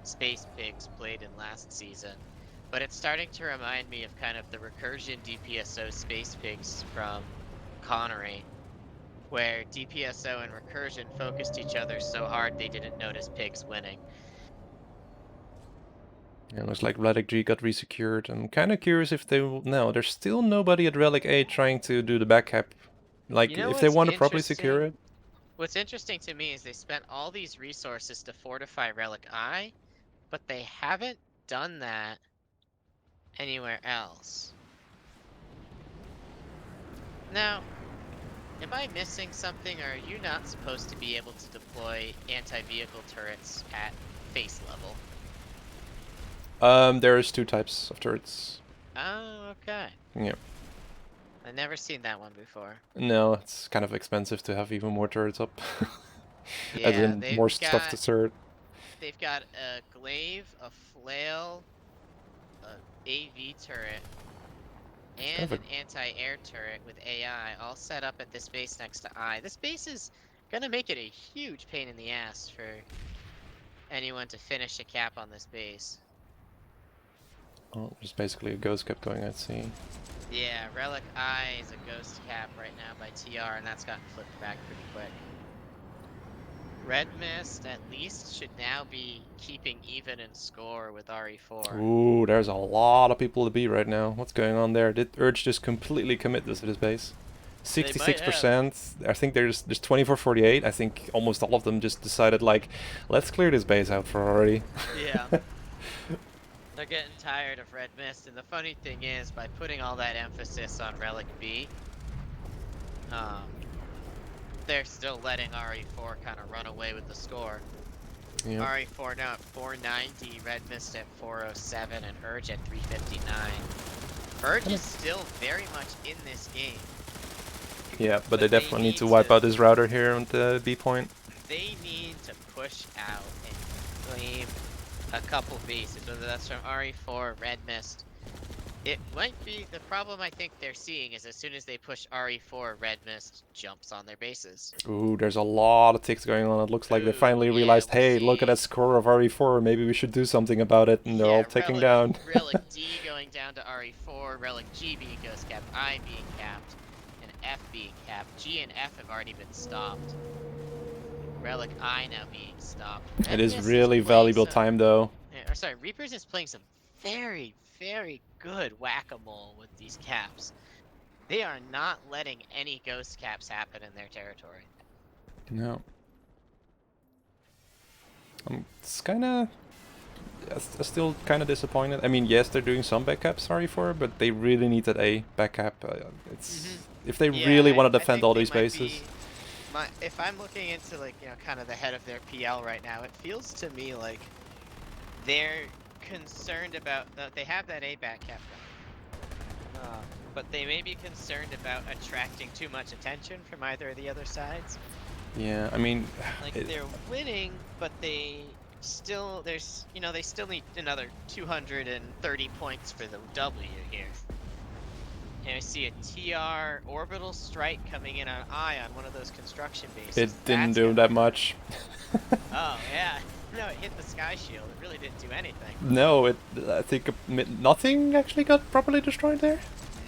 Space Pigs played in last season, but it's starting to remind me of kind of the recursion DPSO Space Pigs from Connery, where DPSO and recursion focused each other so hard they didn't notice Pigs winning. Yeah, looks like Relic G got resecured. I'm kind of curious if they will... No, there's still nobody at Relic A trying to do the back cap. Like, You know if they what's want to properly secure interesting? it. What's interesting to me is they spent all these resources to fortify Relic I, but they haven't done that anywhere else. Now, am I missing something, or are you not supposed to be able to deploy anti-vehicle turrets at face level? There's 2 types of turrets. Oh, okay. Yeah. I've never seen that one before. No, it's kind of expensive to have even more turrets up. As Yeah, in, more stuff to turret. they've got a glaive, a flail, a AV turret, It's kind and of an anti-air turret with AI all set up at this base next to I. This base is gonna make it a huge pain in the ass for anyone to finish a cap on this base. Oh, there's basically a ghost cap going at sea. Yeah, Relic I is a ghost cap right now by TR, and that's gotten flipped back pretty quick. Red Mist at least should now be keeping even in score with RE4. Ooh, there's a lot of people to beat right now. What's going on there? Did Urge just completely commit this to this base? They might have. 66%. I think there's 24-48. I think almost all of them just decided, like, let's clear this base out for already. Yeah. They're getting tired of Red Mist, and the funny thing is, by putting all that emphasis on Relic B, they're still letting RE4 kind of run away with the score. Yeah. RE4 now at 490, Red Mist at 407, and Urge at 359. Urge is still very much in this game. Yeah, but But they they definitely need need to wipe to- out this router here on the B point. They need to push out and claim a couple bases, whether that's from RE4, Red Mist. It might be the problem I think they're seeing is as soon as they push RE4, Red Mist jumps on their bases. Ooh, there's a lot of ticks going on. It looks like they Ooh, finally yeah, realized, we're hey, look at that seeing. score of RE4. Maybe we should do something about it. And they're all Yeah, ticking down. Relic D going down to RE4, Relic G being ghost capped, I being capped, and F being capped. G and F have already been stopped. Relic I now being stopped. It is really valuable time, though. Or sorry, Reapers is playing some very, very good whack-a-mole with these caps. They are not letting any ghost caps happen in their territory. No. It's kind of... still kind of disappointed. I mean, yes, they're doing some backup, sorry for, but they really need that A backup. It's if they really want to defend all these bases. If I'm looking into like kind of the head of their PL right now, it feels to me like they're concerned about they have that A back cap going, but they may be concerned about attracting too much attention from either of the other sides. Yeah, I mean, Like they're winning, but they still they still need another 230 points for the W here. And I see a TR orbital strike coming in on I on one of those construction bases. it didn't do that much. Oh yeah, no, it hit the sky shield. It really didn't do anything. No, I think nothing actually got properly destroyed there.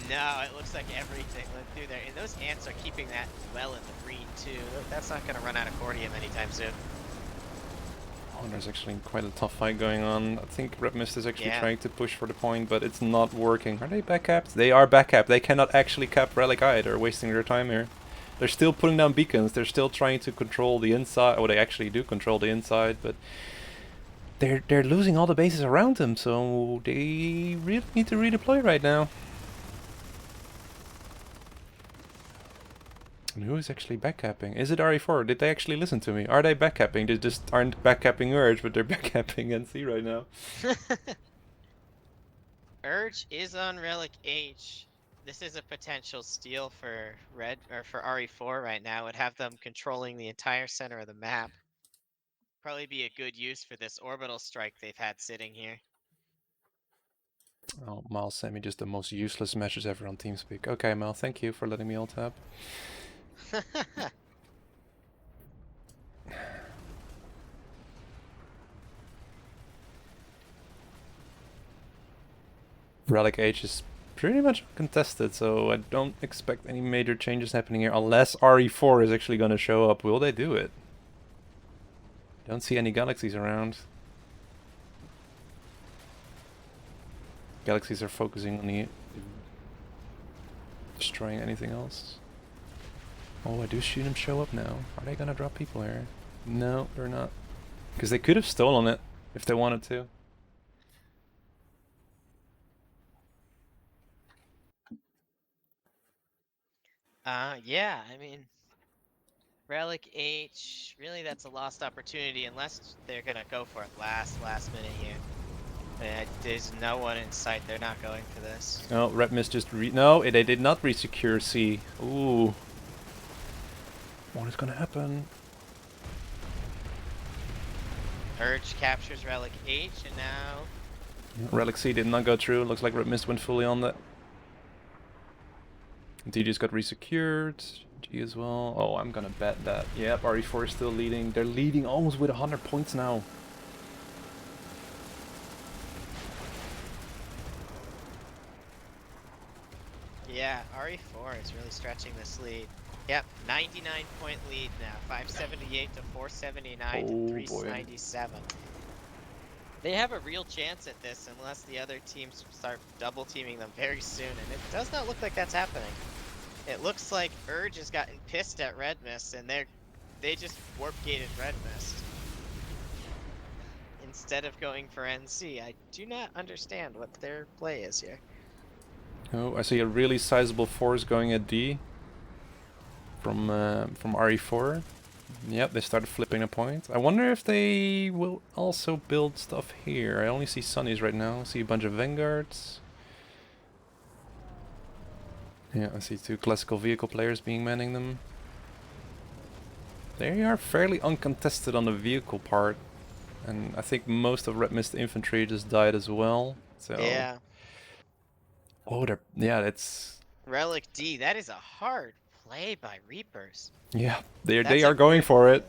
No, it looks like everything went through there, and those ants are keeping that well in the green too. That's not going to run out of cordium anytime soon. Oh, there's actually quite a tough fight going on. I think Red Mist is actually trying to push for the point, but it's not working. Are they backcapped? They are backcapped. They cannot actually cap Relic Eye. They're wasting their time here. They're still putting down beacons. They're still trying to control the inside. Oh, they actually do control the inside, but they're losing all the bases around them, so they really need to redeploy right now. And who is actually backcapping? Is it RE4? Did they actually listen to me? Are they backcapping? They just aren't backcapping Urge, but they're backcapping NC right now. Urge is on Relic H. This is a potential steal for for RE4 right now. Would have them controlling the entire center of the map. Probably be a good use for this orbital strike they've had sitting here. Oh, Mal sent me just the most useless message ever on TeamSpeak. Okay, Mal, thank you for letting me alt tab. Relic H is pretty much contested, so I don't expect any major changes happening here unless RE4 is actually going to show up. Will they do it? Don't see any galaxies around. Galaxies are focusing on the destroying anything else. Oh, I do see them show up now. Are they gonna drop people here? No, they're not. Because they could have stolen it if they wanted to. Yeah, I mean, Relic H, really that's a lost opportunity unless they're gonna go for it last minute here. There's no one in sight, they're not going for this. No, Red Mist just no, they did not re-secure C. Ooh. What is gonna happen? Urge captures Relic H, and now... Relic C did not go through. Looks like Red Mist went fully on that. D just got re-secured. G as well. Oh, I'm gonna bet that. Yep, RE4 is still leading. They're leading almost with 100 points now. Yeah, RE4 is really stretching this lead. Yep, 99 point lead now. 578 to 479 to 397. Boy. They have a real chance at this unless the other teams start double teaming them very soon, and it does not look like that's happening. It looks like Urge has gotten pissed at Red Mist, and they just warp gated Red Mist instead of going for NC. I do not understand what their play is here. Oh, I see a really sizable force going at D from RE4. Yep, they started flipping a point. I wonder if they will also build stuff here. I only see Sunnies right now. I see a bunch of Vanguards. Yeah, I see 2 classical vehicle players being manning them. They are fairly uncontested on the vehicle part. And I think most of Red Mist infantry just died as well. So yeah. Oh, yeah, that's Relic D. That is a hard play by Reapers. Yeah, they are going for it.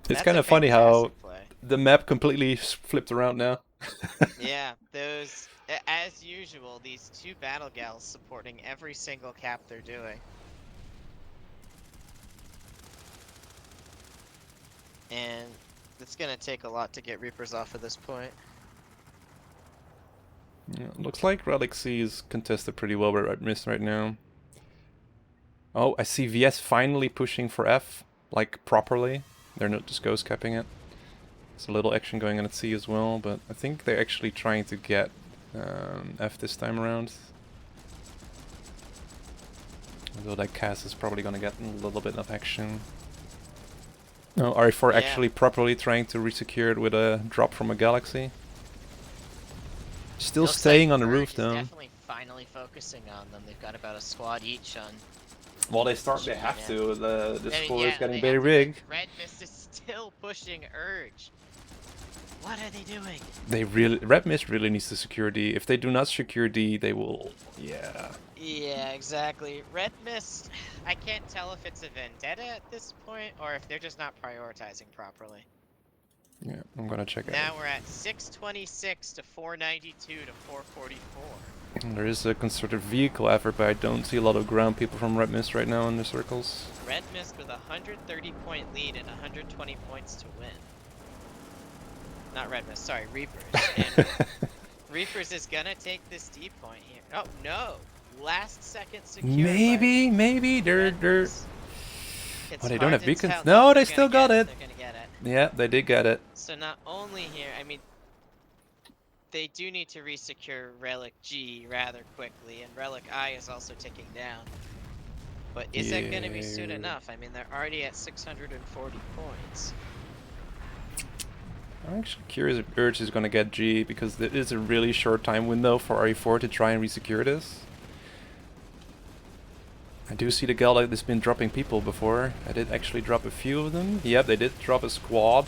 It's kind of funny how the map completely flipped around now. Yeah, those, as usual, these 2 battle gals supporting every single cap they're doing. And it's gonna take a lot to get Reapers off at this point. Yeah, looks like Relic C is contested pretty well by Red Mist right now. Oh, I see VS finally pushing for F, like properly. They're not just ghost capping it. There's a little action going on at C as well, but I think they're actually trying to get F this time around. Although that cast is probably going to get a little bit of action. No, RE4 actually properly trying to resecure it with a drop from a galaxy. Still staying on the roof though. Definitely finally focusing on them. They've got about a squad each on. Well, they have to. The score is getting very big. Red Mist is still pushing Urge. What are they doing? Red Mist really needs to secure D. If they do not secure D, they will. Yeah. Yeah, exactly. Red Mist, I can't tell if it's a vendetta at this point or if they're just not prioritizing properly. Yeah, I'm gonna check it out. Now we're at 626 to 492 to 444. There is a concerted vehicle effort, but I don't see a lot of ground people from Red Mist right now in the circles. Red Mist with a 130 point lead and 120 points to win. Not Red Mist, sorry, Reapers. And Reapers is gonna take this D point here. Oh no! Last second secure. Maybe they're. Oh, they don't have beacons. No, they still got it. They're gonna get it. Yeah, they did get it. So not only here, I mean, they do need to resecure Relic G rather quickly, and Relic I is also ticking down. But is that going to be soon enough? I mean, they're already at 640 points. I'm actually curious if Urge is going to get G, because it is a really short time window for RE4 to try and resecure this. I do see the gal that has been dropping people before. I did actually drop a few of them. Yep, they did drop a squad.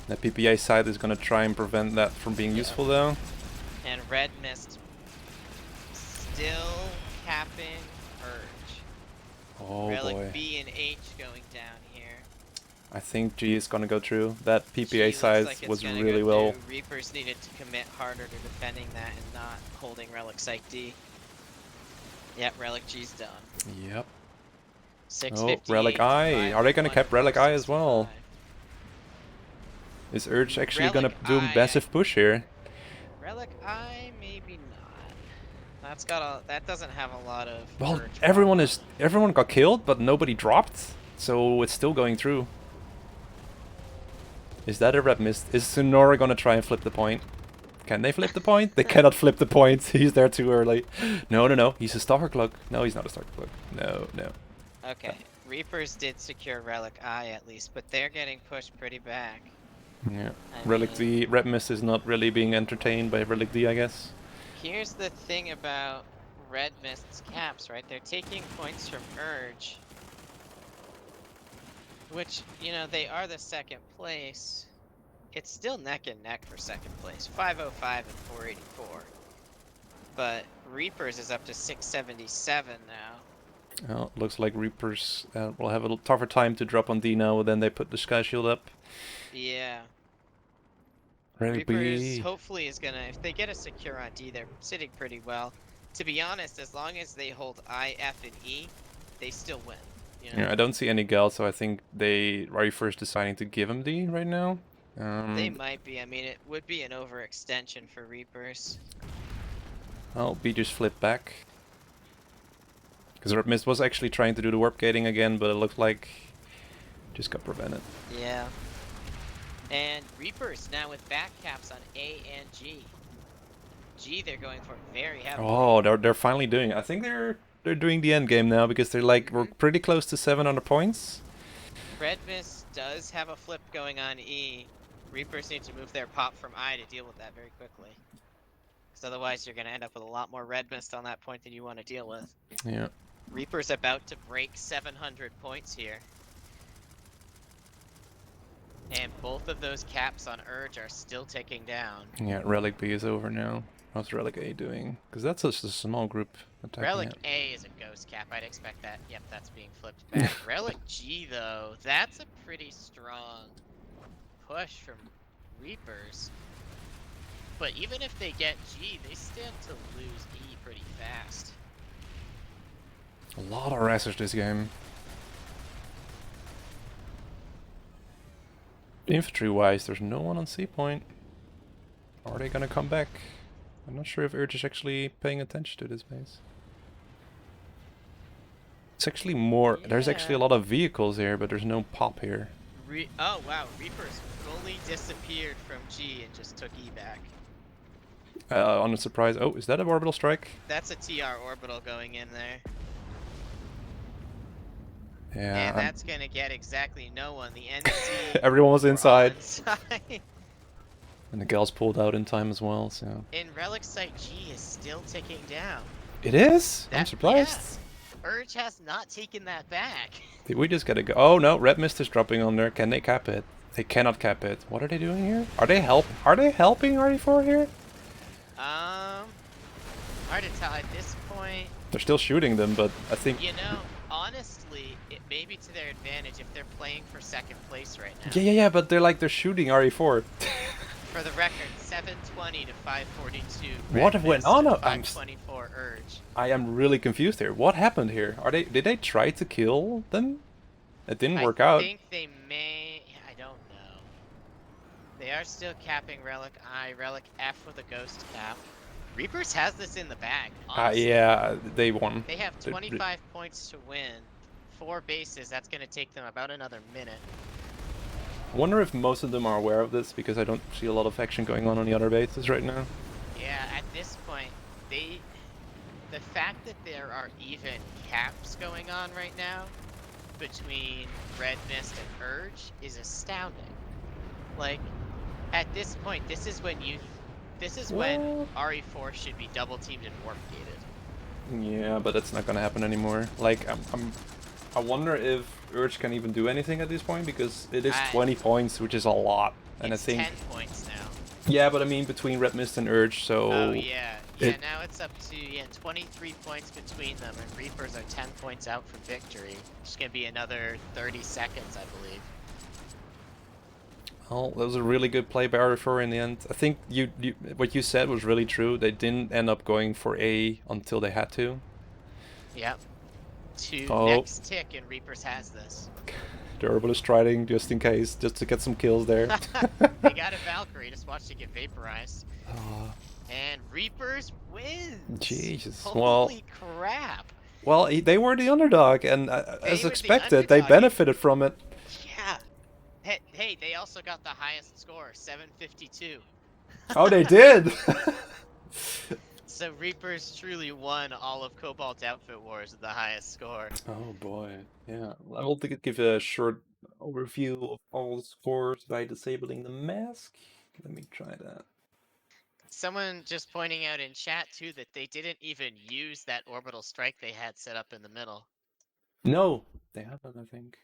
The PPA side is going to try and prevent that from being useful though. And Red Mist still capping Urge. Oh Relic boy. B and H going down here. I think G is gonna go through. That PPA G looks size like it's was gonna really go well. through. Reapers needed to commit harder to defending that and not holding Relic Psych D. Yep, Relic G's done. Yep. 658. Oh, Relic I. Are they gonna cap Relic I as well? Is Urge actually gonna do a massive push here? Relic I, maybe not. That doesn't have a lot of Well, Urge everyone got killed, but nobody dropped, so it's still going through. Is that a red mist? Is Sonora gonna try and flip the point? Can they flip the point? They cannot flip the point. He's there too early. No, no, no. He's a stalker cloak. No, he's not a stalker cloak. No, no. Okay, Reapers did secure Relic I at least, but they're getting pushed pretty back. Yeah. Relic D. Red Mist is not really being entertained by Relic D, I guess. Here's the thing about Red Mist's caps, right? They're taking points from Urge, which, you know, they are the second place. It's still neck and neck for second place, 505 and 484. But Reapers is up to 677 now. Well, looks like Reapers will have a tougher time to drop on D now, then they put the Sky Shield up. Yeah. Relic Reapers B. hopefully is gonna, if they get a secure on D, they're sitting pretty well. To be honest, as long as they hold I, F, and E, they still win. You know? Yeah, I don't see any Gal, so I think they are first deciding to give him D right now. They might be. I mean, it would be an overextension for Reapers. Oh, B just flipped back. Because Red Mist was actually trying to do the warp gating again, but it looked like just got prevented. Yeah. And Reapers now with back caps on A and G. G they're going for very heavily. Oh, they're finally doing it. I think they're doing the end game now because they're like we're pretty close to 700 points. Red Mist does have a flip going on E. Reapers need to move their pop from I to deal with that very quickly. Because otherwise you're going to end up with a lot more Red Mist on that point than you want to deal with. Yeah. Reaper's about to break 700 points here. And both of those caps on Urge are still ticking down. Yeah, Relic B is over now. How's Relic A doing? Because that's just a small group attacking Relic it. A is a ghost cap. I'd expect that. Yep, that's being flipped back. Relic G, though, that's a pretty strong push from Reapers. But even if they get G, they stand to lose E pretty fast. A lot of racers this game. Infantry-wise, there's no one on C point. Are they gonna come back? I'm not sure if Urge is actually paying attention to this base. It's actually more... Yeah. There's actually a lot of vehicles here, but there's no pop here. Oh, wow. Reapers fully disappeared from G and just took E back. On a surprise... Oh, is that an orbital strike? That's a TR orbital going in there. Yeah. And that's gonna get exactly no one. The NC... Everyone was inside. Onside. And the gals pulled out in time as well, so... And Relic Site G is still ticking down. It is? I'm surprised. Yeah. Urge has not taken that back. Did we just gotta go? Oh no, Red Mist is dropping on there. Can they cap it? They cannot cap it. What are they doing here? Are they helping RE4 here? Hard to tell at this point. They're still shooting them, but I think... You know, honestly, it may be to their advantage if they're playing for second place right now. Yeah, but they're shooting RE4. For the record, 720 to 542. What went on? 524 Urge. I am really confused here. What happened here? Did they try to kill them? It didn't work out. I think they may... I don't know. They are still capping Relic I, Relic F with a ghost cap. Reapers has this in the bag, honestly. Yeah, they won. They have 25 points to win. 4 bases, that's going to take them about another minute. I wonder if most of them are aware of this, because I don't see a lot of action going on the other bases right now. Yeah, at this point, the fact that there are even caps going on right now between Red Mist and Urge is astounding. Like, at this point, this is when RE4 should be double teamed and warp gated. Yeah, but that's not gonna happen anymore. Like, I wonder if Urge can even do anything at this point, because it is 20 points, which is a lot. And it's I think 10 points now. Yeah, but I mean between Red Mist and Urge, so... Oh yeah. Yeah, now it's up to 23 points between them, and Reapers are 10 points out from victory. It's gonna be another 30 seconds, I believe. Well, that was a really good play by RE4 in the end. I think what you said was really true. They didn't end up going for A until they had to. Yep. To Oh, next tick, and Reapers has this. Durable is striding just in case, just to get some kills there. They got a Valkyrie. Just watch it get vaporized. Oh, And Reapers wins. Jesus. Holy crap. Well, they were the underdog, and They as were the expected, they underdog. benefited from it. Yeah. Hey, they also got the highest score, 752. Oh, they did. So Reapers truly won all of Cobalt Outfit Wars with the highest score. Oh boy, yeah. I will give a short overview of all the scores by disabling the mask. Let me try that. Someone just pointing out in chat too that they didn't even use that orbital strike they had set up in the middle. No, they haven't, I think.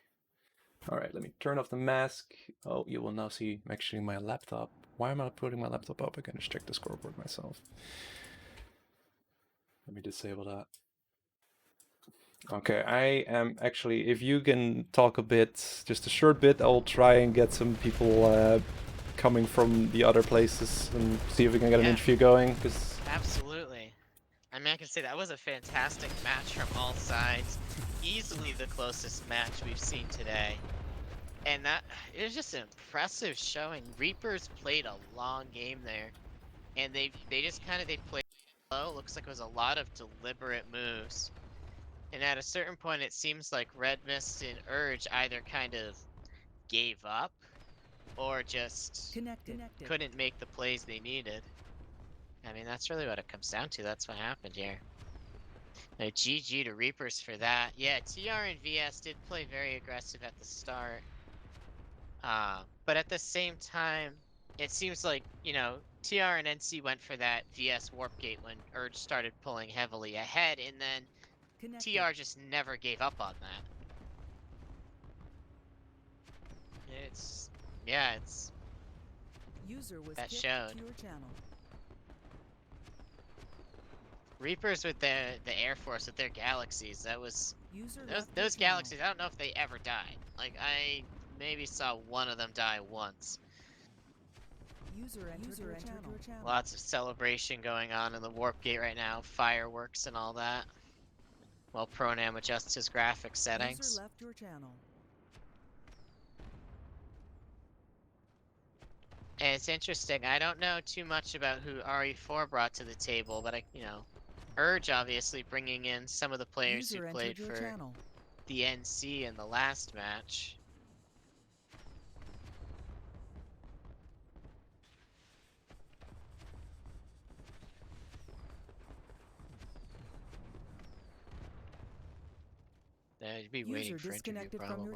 All right, let me turn off the mask. Oh, you will now see actually my laptop. Why am I not putting my laptop up? I can just check the scoreboard myself. Let me disable that. Okay, I am actually, if you can talk a bit, just a short bit, I'll try and get some people coming from the other places and see if we can get an interview going. Cause Absolutely. I mean, I can say that was a fantastic match from all sides. Easily the closest match we've seen today. And that it was just an impressive showing. Reapers played a long game there. And they just kind of they played low. Looks like it was a lot of deliberate moves. And at a certain point it seems like Red Mist and Urge either kind of gave up or just couldn't make the plays they needed. I mean, that's really what it comes down to. That's what happened here. GG to Reapers for that. Yeah, TR and VS did play very aggressive at the start. But at the same time, it seems like, you know, TR and NC went for that VS Warp Gate when Urge started pulling heavily ahead, and then TR just never gave up on that. Yeah, it's that showed. Reapers with the Air Force with their galaxies, that was those galaxies. I don't know if they ever died. Like I maybe saw one of them die once. Lots of celebration going on in the Warp Gate right now, fireworks and all that. While Pronam adjusts his graphic settings. And it's interesting. I don't know too much about who RE4 brought to the table, but you know, Urge obviously bringing in some of the players who played for the NC in the last match. They'd be waiting for interview probably.